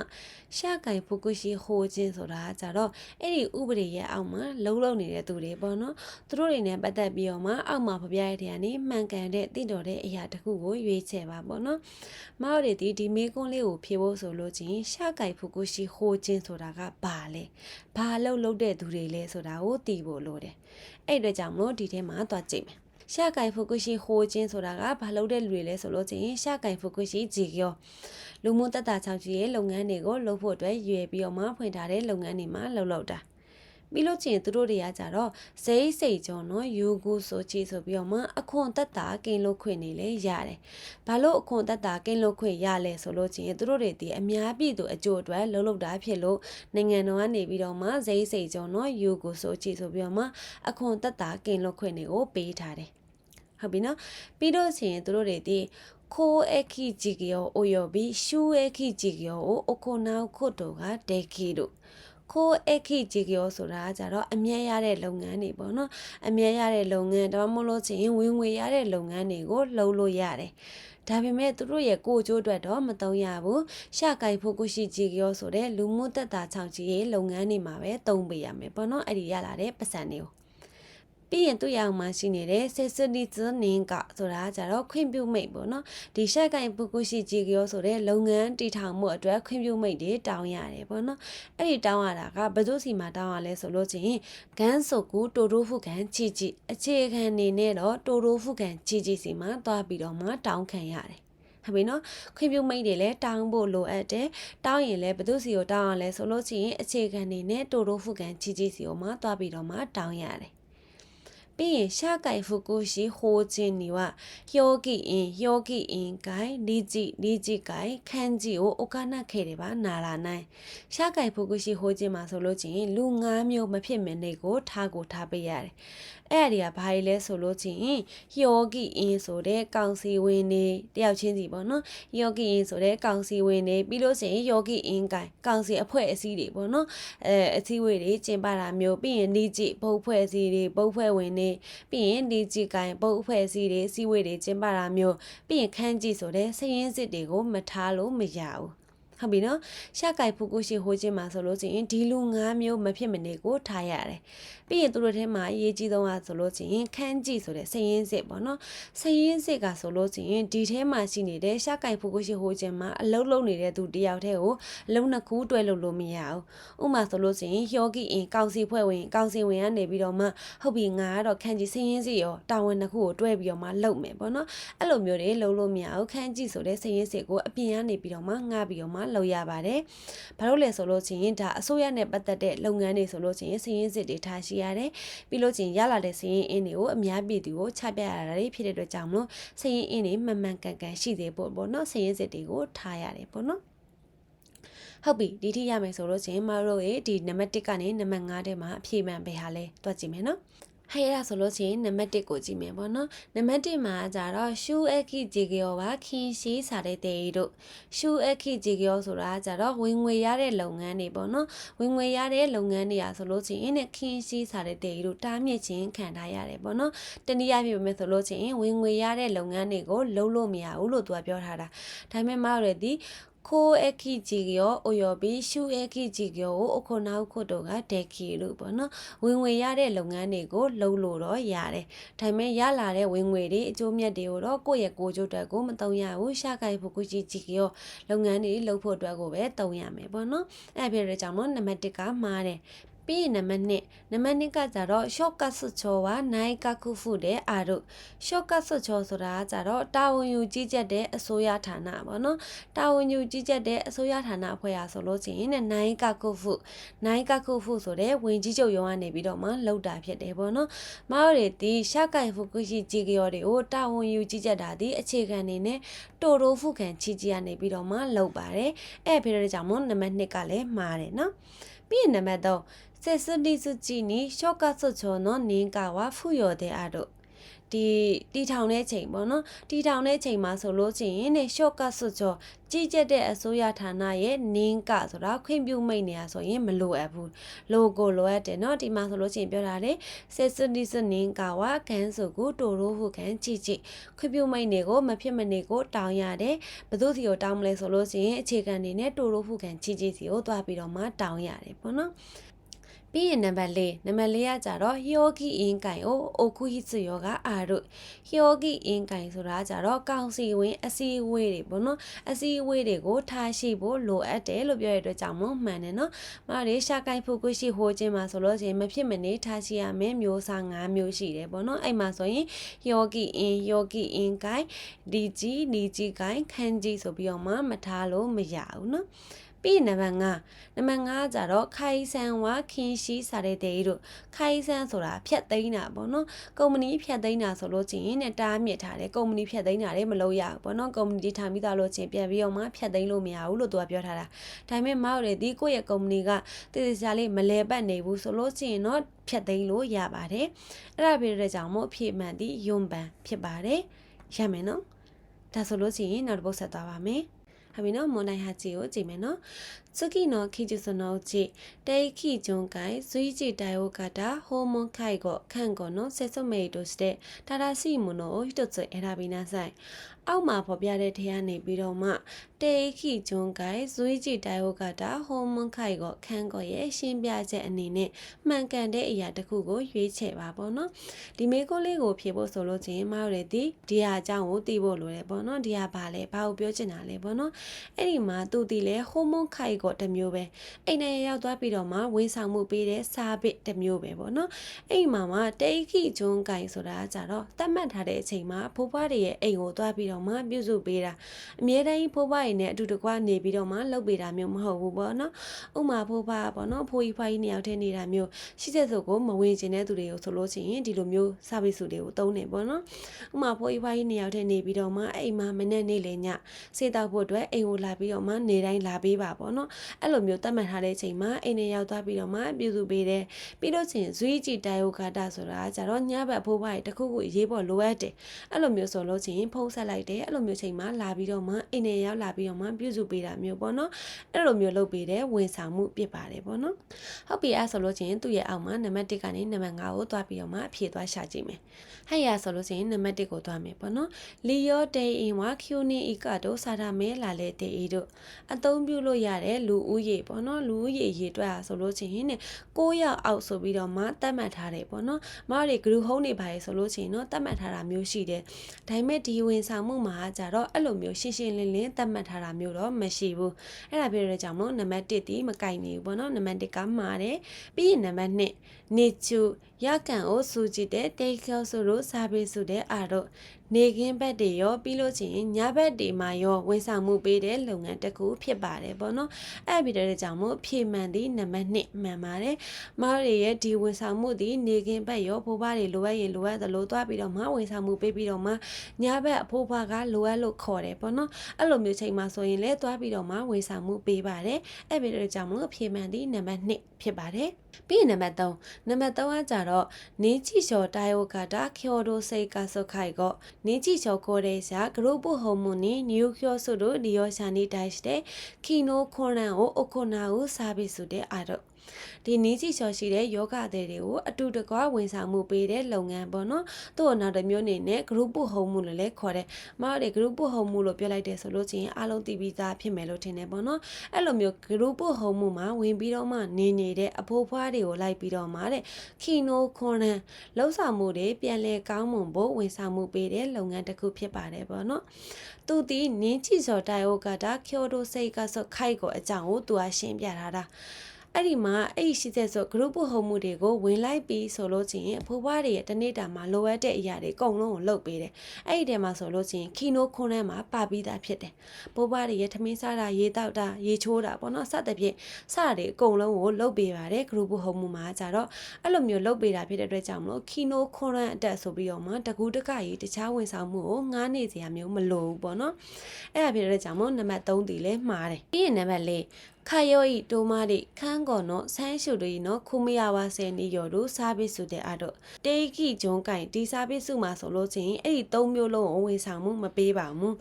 ှရှာကိုင်ဖုကုရှိဟိုချင်းဆိုတာကြတော့အဲ့ဒီဥပဒေရဲ့အောက်မှာလုံနေတဲ့သူတွေပေါ့နော်သူတို့တွေနဲ့ပတ်သက်ပြီးတော့မှအောက်မှာဖပြရတဲ့ကနေမှန်ကန်တဲ့တည်တော်တဲ့အရာတစ်ခုကိုရွေးချယ်ပါပေါ့နော်မောက်ရည်ဒီမေကွန်းလေးကိုဖြေဖို့ဆိုလို့ချင်းရှာကိုင်ဖုကုရှိဟိုချင်းဆိုတာကဘာလဲဘာလုပ်တဲ့သူတွေလဲဆိုတာကိုသိဖို့လိုတယ်အဲ့အတွက်ကြောင့်မလို့ဒီထဲမှာသွားကြည့်မယ်ရှာကိုင်ဖုကုရှိဟိုချင်းဆိုတာကဘာလုပ်တဲ့လူတွေလဲဆိုလို့ချင်းရှာကိုင်ဖုကုရှိဂျီကျော်လူမှုတတချောင်းကြီးရဲ့လုပ်ငန်းတွေကိုလုပ်ဖို့အတွက်ရွေပြီးတော့မှဖွင့်ထားတဲ့လုပ်ငန်းတွေမှာလုပ်တာပြီးလို့ချင်းသူတို့တွေကကြတော့စိတ်ကြောနော်ယူကူဆိုချီဆိုပြီးတော့မှအခွန်တက်တာကင်းလို့ခွင့်နေလေရတယ်။ဘာလို့အခွန်တက်တာကင်းလို့ခွင့်ရလဲဆိုလို့ချင်းသူတို့တွေဒီအများပြည်သူအကျိုးအတွက်လှုပ်တာဖြစ်လို့နိုင်ငံတော်ကနေပြီးတော့မှစိတ်ကြောနော်ယူကူဆိုချီဆိုပြီးတော့မှအခွန်တက်တာကင်းလို့ခွင့်တွေကိုပေးထားတယ်။ဟုတ်ပြီနော်။ပြီးတော့ချင်းသူတို့တွေဒီခိုးအခီဂျီကယောအိုယောဘီရှူအခီဂျီကယောအိုအခွန်နောက်ခုတ်တော့ကဒေခီတို့ခိုးအခီဂျီကယောဆိုတာကြတော့အမြဲရတဲ့လုပ်ငန်းတွေပေါ့နော်အမြဲရတဲ့လုပ်ငန်းဒါမှမဟုတ်လို့ချင်းဝင်ငွေရတဲ့လုပ်ငန်းတွေကိုလှုပ်လို့ရတယ်ဒါပေမဲ့သူတို့ရဲ့ကိုကျိုးအတွက်တော့မတုံးရဘူးရှာကိုင်ဖို့ကုရှိဂျီကယောဆိုတဲ့လူမှုသက်တာချောင်းကြီးရဲ့လုပ်ငန်းတွေမှာပဲတုံးပေးရမယ်ပေါ့နော်အဲ့ဒီရလာတဲ့ပတ်စံတွေကို ပြီးရင်သူ့ရအောင်မှရှိနေတဲ့ဆက်စတီဇနင်းကဆိုတာကြတော့ခွင့်ပြုမိတ်ပေါ့နော်ဒီရှက်ကင်ပုကုရှိကြည်ကျော်ဆိုတဲ့လုပ်ငန်းတည်ထောင်မှုအတွက်ခွင့်ပြုမိတ်တွေတောင်းရတယ်ပေါ့နော်အဲ့ဒီတောင်းရတာကဘယ်သူစီမှာတောင်းရလဲဆိုလို့ချင်းဂန်းစုတ်ကူတိုတိုဖုကန်ချီချီအခြေခံနေနဲ့တော့တိုတိုဖုကန်ချီချီစီမှာတွားပြီးတော့မှတောင်းခံရတယ်ဟုတ်ပြီနော်ခွင့်ပြုမိတ်တွေလည်းတောင်းဖို့လိုအပ်တယ်တောင်းရင်လည်းဘယ်သူစီကိုတောင်းရလဲဆိုလို့ချင်းအခြေခံနေနဲ့တိုတိုဖုကန်ချီချီစီကိုမှတွားပြီးတော့မှတောင်းရတယ်ပြီးရင်ရှာကိုင်ဖူကူရှိဟိုချင်းနီဝယောဂီအင်ကိုင်လီဂျီကိုင်ခန်းကြီးကိုအိုကနာခဲတယ်ပါနာလာနိုင်ရှာကိုင်ဖူကူရှိဟိုချင်းမှာဆိုလို့ချင်းလူ9မျိုးမဖြစ်မနေကိုထားပေးရတယ်အဲ့ဒီကဘာတွေလဲဆိုလို့ချင်းယောဂီအင်ဆိုတဲ့ကောင်စီဝင်နေတယောက်ချင်းစီပေါ့နော်ယောဂီအင်ဆိုတဲ့ကောင်စီဝင်နေပြီးလို့ရှိရင်ယောဂီအင်ကိုင်ကောင်စီအဖွဲ့အစည်းတွေပေါ့နော်အစည်းအဝေးတွေကျင်းပတာမျိုးပြီးရင်လီဂျီဘုတ်ဖွဲ့အစည်းတွေဘုတ်ဖွဲ့ဝင်နေပြီးရင်လီဂျီကိုင်ဘုတ်အဖွဲ့အစည်းတွေစီဝေးတွေကျင်းပတာမျိုးပြီးရင်ခန်းကြီးဆိုတဲ့စည်ရင်းစစ်တွေကိုမထားလို့မရဘူးဟုတ်ပြီနော်ရှာကိုင်ဖူကူရှိဟိုချင်းမှာဆိုလို့ချင်းဒီလူ9မျိုးမဖြစ်မနေကိုထားရတယ်ပြီးရင်သူတို့ထဲမှာအရေးကြီးဆုံးကဆိုလို့ချင်းခန်းကြီးဆိုတဲ့စည်ရင်းစစ်ပေါ့နော်စည်ရင်းစစ်ကဆိုလို့ချင်းဒီထဲမှာရှိနေတဲ့ရှာကိုင်ဖူကူရှိဟိုချင်းမှာအလုံးလုံးနေတဲ့သူတယောက်တည်းကိုအလုံးနှစ်ခုတွဲလို့မရဘူးဥမာဆိုလို့ချင်းယောဂီအင်ကောင်စီဖွဲ့ဝင်ကောင်စီဝင်ကနေပြီးတော့မှဟုတ်ပြီငါကတော့ခန်းကြီးစည်ရင်းစစ်ရောတာဝန်တစ်ခုကိုတွဲပြီးတော့မှလုပ်မယ်ပေါ့နော်အဲ့လိုမျိုးတွေလုပ်လို့မရဘူးခန်းကြီးဆိုတဲ့စည်ရင်းစစ်ကိုအပြင်ကနေပြီးတော့မှငှားပြီးတော့မှလုပ်ရပါတယ်။ဘာလို့လဲဆိုလို့ချင်းဒါအစိုးရနဲ့ပတ်သက်တဲ့လုပ်ငန်းတွေဆိုလို့ချင်းစည်ရင်းစစ်တွေထားရှိရတယ်။ပြီးလို့ချင်းရလာတဲ့စည်ရင်းအင်းတွေကိုအများပြည်သူကိုချပြရတာတွေဖြစ်တဲ့အတွက်ကြောင့်မလို့စည်ရင်းအင်းတွေမှန်မှန်ကန်ကန်ရှိသေးဖို့ပေါ့နော်စည်ရင်းစစ်တွေကိုထားရတယ်ပေါ့နော်။ဟုတ်ပြီဒီထိရမယ်ဆိုလို့ချင်းမတို့ရဲ့ဒီနံပါတ်1ကနေနံပါတ်5ထဲမှာအဖြေမှန်ပဲဟာလဲတွက်ကြည့်မယ်နော်။ဟဲ့ရဆိုလို့ချင်းနံပါတ်1ကိုကြည့်မယ်ပေါ့နော်နံပါတ်1မှာကြတော့ရှူအခီဂျီကျော်ပါခင်းရှိစားတဲ့တေတို့ရှူအခီဂျီကျော်ဆိုတာကြတော့ဝင်ငွေရတဲ့လုပ်ငန်းတွေပေါ့နော်ဝင်ငွေရတဲ့လုပ်ငန်းတွေอ่ะဆိုလို့ချင်းနဲ့ခင်းရှိစားတဲ့တေတို့တားမြစ်ချင်းခံထားရတယ်ပေါ့နော်တနည်းအားဖြင့်ပြောမယ်ဆိုလို့ချင်းဝင်ငွေရတဲ့လုပ်ငန်းတွေကိုလုံးလို့မရဘူးလို့သူကပြောထားတာဒါပေမဲ့မရတဲ့ခိုးအခီဂျီကျော်အိုယော်ဘီရှူအခီဂျီကျော်ကိုအခုနောက်ခုတော့ကဒက်ခီလို့ပေါ့နော်ဝင်ငွေရတဲ့လုပ်ငန်းတွေကိုလုံးလို့တော့ရတယ်ဒါပေမဲ့ရလာတဲ့ဝင်ငွေတွေအကျိုးမြတ်တွေကိုတော့ကိုယ့်ရဲ့ကိုယ်ကျိုးအတွက်ကိုမတုံရဘူးရှာကိုင်ဖို့ကိုကြီးကျော်လုပ်ငန်းတွေလုပ်ဖို့အတွက်ကိုပဲတုံရမယ်ပေါ့နော်အဲ့ဖြစ်တဲ့ကြောင့်မို့နံပါတ်1ကမှားတယ်ပြီးရင်နံပါတ်2ကကြတော့ shortcut ဆွချောဝါနိုင်ကခုဖုတဲ့အာတို့ shortcut ဆွချောဆိုတာကြတော့တာဝန်ယူကြီးကြက်တဲ့အစိုးရဌာနပေါ့နော်တာဝန်ယူကြီးကြက်တဲ့အစိုးရဌာနအဖွဲ့အားဆိုလို့ချင်းနဲ့နိုင်ကခုဖုဆိုတဲ့ဝင်ကြီးချုပ်ရုံးကနေပြီးတော့မှလောက်တာဖြစ်တယ်ပေါ့နော်မဟုတ်တဲ့ဒီရှကိုင်ဖုကုရှိကြီးကျော်တွေကိုတာဝန်ယူကြီးကြက်တာဒီအခြေခံနေနဲ့တိုတိုဖုခံချီကြီးကနေပြီးတော့မှလောက်ပါတယ်အဲ့ဖြစ်တဲ့ကြောင့်မို့နံပါတ်2ကလည်းမှားတယ်နော်ပြီးရင်နံပါတ်3ဆက်စတီစုကြည်နီရှော့ကဆွချောနော်နင်းကဝဖူရော်တဲ့အားတို့တီထောင်တဲ့ချိန်ပေါ့နော်တီထောင်တဲ့ချိန်မှာဆိုလို့ချင်းနဲ့ရှော့ကဆွချောကြီးကျက်တဲ့အစိုးရဌာနရဲ့နင်းကဆိုတာခွင့်ပြုမိတ်နေရဆိုရင်မလိုအပ်ဘူးလိုကိုလိုအပ်တယ်เนาะဒီမှာဆိုလို့ချင်းပြောတာလေဆက်စတီစုနင်းကဝကန်ဆိုကိုတိုရိုးဟုကန်ကြည့်ခွင့်ပြုမိတ်နေကိုမဖြစ်မနေကိုတောင်းရတယ်ဘယ်သူစီကိုတောင်းမလဲဆိုလို့ချင်းအခြေခံနေနဲ့တိုရိုးဟုကန်ကြည့်စီကိုသွားပြီးတော့မှတောင်းရတယ်ပေါ့နော်ပြီးရင်နံပါတ်4ကကြတော့ဟီယိုဂီအင်ကိုင်ကိုအိုကူဟီစွယောကအာတို့ဟီယိုဂီအင်ကိုင်ဆိုတာကြတော့ကောင်စီဝင်အစည်းအဝေးတွေပေါ့နော်အစည်းအဝေးတွေကိုထားရှိဖို့လိုအပ်တယ်လို့ပြောရတဲ့အတွက်ကြောင့်မှန်တယ်နော်မလေးရှာကိုင်ဖူကူရှိဟိုချင်းမှာဆိုလို့ရှိရင်မဖြစ်မနေထားရှိရမယ်မျိုးစား5မျိုးရှိတယ်ပေါ့နော်အဲ့မှာဆိုရင်ဟီယိုဂီအင်ကိုင်ဒီဂျီကိုင်ခန်းကြီးဆိုပြီးတော့မှမထားလို့မရဘူးနော်ပြီးနံပါတ်5ကြတော့ခိုင်ဆန်ဝါခင်းရှိစားတဲ့တေးတို့ခိုင်ဆန်ဆိုတာဖြတ်သိမ်းတာပေါ့နော်ကုမ္ပဏီဖြတ်သိမ်းတာဆိုလို့ချင်းနဲ့တားမြစ်ထားတယ်ကုမ္ပဏီဖြတ်သိမ်းတာလည်းမလုပ်ရဘူးပေါ့နော်ကုမ္ပဏီထားပြီးသားလို့ချင်းပြန်ပြီးတော့မှဖြတ်သိမ်းလို့မရဘူးလို့သူကပြောထားတာဒါပေမဲ့မောက်တယ်ဒီကိုယ့်ရဲ့ကုမ္ပဏီကတည်တည်ချာလေးမလဲပတ်နေဘူးဆိုလို့ချင်းတော့ဖြတ်သိမ်းလို့ရပါတယ်အဲ့ဒါဖြစ်တဲ့ကြောင့်မို့အဖြစ်မှန်ဒီယွန်ပန်ဖြစ်ပါတယ်ရမယ်နော်ဒါဆိုလို့ချင်းနောက်တစ်ပုတ်ဆက်သွားပါမယ်ဟာပြီနော်မွန်တိုင်းဟာကြီးကိုကြည့်မယ်နော် Suki no Kijusonochi, Daiki Junkai, Suichi Daokata, Homo Kaigo, Kango no Sesomedo Ste, Tarasi Mono, Hitotsu Erabinasai. အောက်မှာဖော်ပြတဲ့ထဲကနေပြီးတော့မှတေခိဂျွန်ကိုင်ဇွီဂျီတိုင်ယိုကတာဟိုမွန်ခိုင်ကိုခန်းကိုရဲ့ရှင်းပြချက်အနေနဲ့မှန်ကန်တဲ့အရာတစ်ခုကိုရွေးချယ်ပါပေါ့နော်ဒီမေးခွန်းလေးကိုဖြေဖို့ဆိုလို့ချင်းမဟုတ်တဲ့ဒီဟာအကြောင်းကိုသိဖို့လိုတယ်ပေါ့နော်ဒီဟာဘာလဲဘာကိုပြောချင်တာလဲပေါ့နော်အဲ့ဒီမှာသူဒီလဲဟိုမွန်ခိုင်ကိုတစ်မျိုးပဲအိမ်ထဲရောက်သွားပြီးတော့မှဝန်ဆောင်မှုပေးတဲ့စာပစ်တစ်မျိုးပဲပေါ့နော်အဲ့ဒီမှာတေခိဂျွန်ကိုင်ဆိုတာကြတော့တတ်မှတ်ထားတဲ့အချိန်မှာဖိုးဖွားတွေရဲ့အိမ်ကိုသွားပြီးတော့မှပြုစုပေးတာအမြဲတမ်းဖိုးဖွားတွေနဲ့အတူတကွနေပြီးတော့မှလှုပ်ပေးတာမျိုးမဟုတ်ဘူးပေါ့နော်ဥမာဖိုးဖွားပေါ့နော်ဖိုးကြီးဖွားကြီးနှစ်ယောက်တည်းနေတာမျိုးရှိတဲ့ဆိုကိုမဝင်ကျင်တဲ့သူတွေကိုဆိုလို့ရှိရင်ဒီလိုမျိုး service တွေကိုသုံးနေပေါ့နော်ဥမာဖိုးကြီးဖွားကြီးနှစ်ယောက်တည်းနေပြီးတော့မှအိမ်မှာမနေ့နေ့လေညစေတောက်ဖို့အတွက်အိမ်ကိုလာပြီးတော့မှနေတိုင်းလာပေးပါပေါ့နော်အဲ့လိုမျိုးတတ်မှတ်ထားတဲ့အချိန်မှာအိမ်နဲ့ရောက်သွားပြီးတော့မှပြုစုပေးတယ်ပြီးလို့ချင်းဇွီးကြည့်တိုင်ယိုဂါတာဆိုတာကြတော့ညဘက်ဖိုးဖွားကြီးတစ်ခုခုရေးပေါ်လိုအပ်တယ်အဲ့လိုမျိုးဆိုလို့ချင်းဖုံးဆက်လိုက်တယ်အဲ့လိုမျိုးချိန်မှာလာပြီးတော့မှအိမ်နဲ့ရောက်လာပြီးတော့မှပြုစုပေးတာမျိုးပေါ့နော်အဲ့လိုမျိုးလုပ်ပေးတဲ့ဝန်ဆောင်မှုဖြစ်ပါတယ်ပေါ့နော်ဟုတ်ပြီအဲ့ဆိုလို့ချင်းသူ့ရဲ့အောက်မှာနံပါတ်1ကနေနံပါတ်5ကိုတွားပြီးတော့မှအဖြေသွားရှာကြည့်မယ်ဟဲ့ရဆိုလို့ချင်းနံပါတ်1ကိုတွားမယ်ပေါ့နော်လီယိုတေအင်ဝါကျူနီအီကတော့စာရမဲလာလေတေအီတို့အသုံးပြုလို့ရတဲ့လူဦးရေပေါ့နော်လူဦးရေရေးတွက်ဆိုလို့ချင်းနဲ့6ရောက်အောက်ဆိုပြီးတော့မှတတ်မှတ်ထားတယ်ပေါ့နော်မတို့တွေဂရုဟုံးနေပါလေဆိုလို့ချင်းနော်တတ်မှတ်ထားတာမျိုးရှိတယ်ဒါပေမဲ့ဒီဝန်ဆောင်မှုမှာကြတော့အဲ့လိုမျိုးရှင်းရှင်းလင်းလင်းသတ်မှတ်ထားတာမျိုးတော့မရှိဘူးအဲ့ဒါပြောတဲ့ကြောင့်မို့နံပါတ်1ဒီမကိုင်နေဘူးပေါ့နော်နံပါတ်1ကမှားတယ်ပြီးရင်နံပါတ်2နေချူရကန်ကိုစူကြည့်တဲ့တေခေါဆိုလို့စာပေးစုတဲ့အာတော့နေခင်းဘက်တွေရောပြီးလို့ချင်းညဘက်တွေမှာရောဝန်ဆောင်မှုပေးတဲ့လုပ်ငန်းတစ်ခုဖြစ်ပါတယ်ပေါ့နော်အဲ့ပြီးတဲ့ကြောင့်မို့ဖြေမှန်ဒီနံပါတ်2မှန်ပါတယ်မတို့ရဲ့ဒီဝန်ဆောင်မှုဒီနေခင်းဘက်ရောဖိုးဖွားတွေလိုအပ်ရင်လိုအပ်သလိုသွားပြီးတော့မှဝန်ဆောင်မှုပေးပြီးတော့မှညဘက်အဖိုးဖွားကလိုအပ်လို့ခေါ်တယ်ပေါ့နော်အဲ့လိုမျိုးချိန်မှာဆိုရင်လည်းသွားပြီးတော့မှဝန်ဆောင်မှုပေးပါတယ်အဲ့ပြီးတဲ့ကြောင့်မို့ဖြေမှန်ဒီနံပါတ်2ဖြစ်ပါတယ်ပြီးရင်နံပါတ်3ကကြတော့နေချီချောတိုင်ယိုဂါတာခော်ဒိုစေကာဆိုခိုင်ကောနေချီချောကိုရဲရှာဂရုပုဟောမွန်နီနျူခောဆိုတို့ဒီယောရှာနီဒိုင်စတဲ့ခီနိုခွန်ရန်ကိုအခုနာကိုစာပြီးဆိုတဲ့အာတော့ဒီနီးချီချော်ရှိတဲ့ယောဂတွေကိုအတူတကွဝန်ဆောင်မှုပေးတဲ့လုပ်ငန်းပေါ့နော်သူ့နောက်တစ်မျိုးအနေနဲ့ group ဟုံးမှုလို့လည်းခေါ်တယ်မဟုတ်တဲ့ group ဟုံးမှုလို့ပြောလိုက်တယ်ဆိုလို့ချင်းအားလုံးသိပြီးသားဖြစ်မယ်လို့ထင်တယ်ပေါ့နော်အဲ့လိုမျိုး group ဟုံးမှုမှာဝင်ပြီးတော့မှနေနေတဲ့အဖိုးဖွားတွေကိုလိုက်ပြီးတော့မှတဲ့ခီနိုခွန်ရန်လှုပ်ဆောင်မှုတွေပြန်လဲကောင်းမွန်ဖို့ဝန်ဆောင်မှုပေးတဲ့လုပ်ငန်းတစ်ခုဖြစ်ပါတယ်ပေါ့နော်သူဒီနင်းချီစော်တိုင်ယိုဂါတာကျိုဒိုစေကာဆိုခိုက်ကိုအကြောင်းကိုသူကရှင်းပြထားတာအဲ့ဒီမှာအဲ့ရှိတဲ့ဆို group ဟုံးမှုတွေကိုဝင်လိုက်ပြီးဆိုလို့ချင်းအဖိုးဖွားတွေရဲ့တနေ့တာမှာလိုအပ်တဲ့အရာတွေအကုန်လုံးကိုလုပ်ပေးတယ်အဲ့ဒီထဲမှာဆိုလို့ချင်းခီနိုခွန်ထဲမှာပါပြီးသားဖြစ်တယ်ဖိုးဖွားတွေရဲ့ထမင်းစားတာရေတောက်တာရေချိုးတာပေါ့နော်စသဖြင့်စတာတွေအကုန်လုံးကိုလုပ်ပေးပါတယ် group ဟုံးမှုမှာကြတော့အဲ့လိုမျိုးလုပ်ပေးတာဖြစ်တဲ့အတွက်ကြောင့်မလို့ခီနိုခွန်ရန်အတက်ဆိုပြီးတော့မှတကူတကကြီးတခြားဝန်ဆောင်မှုကိုငားနေစရာမျိုးမလိုဘူးပေါ့နော်အဲ့ဒါဖြစ်တဲ့အတွက်ကြောင့်မို့နံပါတ်3ဒီလဲမှားတယ်ပြီးရင်နံပါတ်4ခါယောဤတိုမာဒီခန်းကောနော်ဆန်းရှုတွေနော်ခုမရဝါဆယ်နီယောတို့စာပစ်စုတဲ့အတော့တေခိဂျွန်ကိုင်ဒီစာပစ်စုမှာဆိုလို့ချင်းအဲ့ဒီ3မျိုးလုံးကိုဝန်ဆောင်မှုမပေးပါဘူး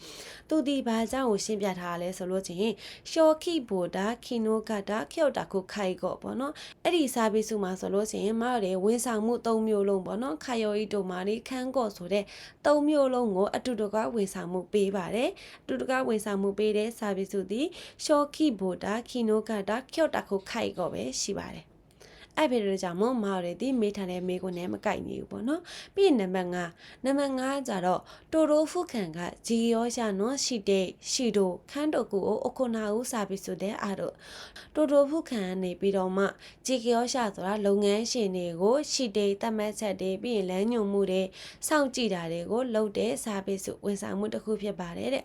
သူဒီဘာကြောင့်ကိုရှင်းပြထားလဲဆိုလို့ချင်းရှော့ခိဘိုဒါခီနိုဂတာခော့တာခုခိုင်ကောပေါ့နော်အဲ့ဒီစာပစ်စုမှာဆိုလို့ချင်းမရတဲ့ဝန်ဆောင်မှု3မျိုးလုံးပေါ့နော်ခါယောဤတိုမာဒီခန်းကောဆိုတဲ့3မျိုးလုံးကိုအတူတကွဝန်ဆောင်မှုပေးပါတယ်အတူတကွဝန်ဆောင်မှုပေးတဲ့စာပစ်စုဒီရှော့ခိဘိုဒါခီနိုကတာကျော့တာခုခိုက်ကောပဲရှိပါတယ်အဲ့ဒီလိုကြောင့်မော်ရည်ဒီမေးထားတဲ့မေးခွန်းနဲ့မကိုက်နေဘူးပေါ့နော်ပြီးရင်နံပါတ်5ကြတော့တိုရိုဖုခန်ကဂျီယောရှာနော်ရှိတဲ့ရှိတို့ခန်းတို့ကိုအခုနာဦးစာပြီးဆိုတဲ့အားတို့တိုရိုဖုခန်ကနေပြီးတော့မှဂျီယောရှာဆိုတာလုပ်ငန်းရှင်တွေကိုရှိတဲ့တတ်မှတ်ချက်တွေပြီးရင်လမ်းညွှန်မှုတွေစောင့်ကြည့်တာတွေကိုလုပ်တဲ့စာပြီးဆိုဝန်ဆောင်မှုတစ်ခုဖြစ်ပါတယ်တဲ့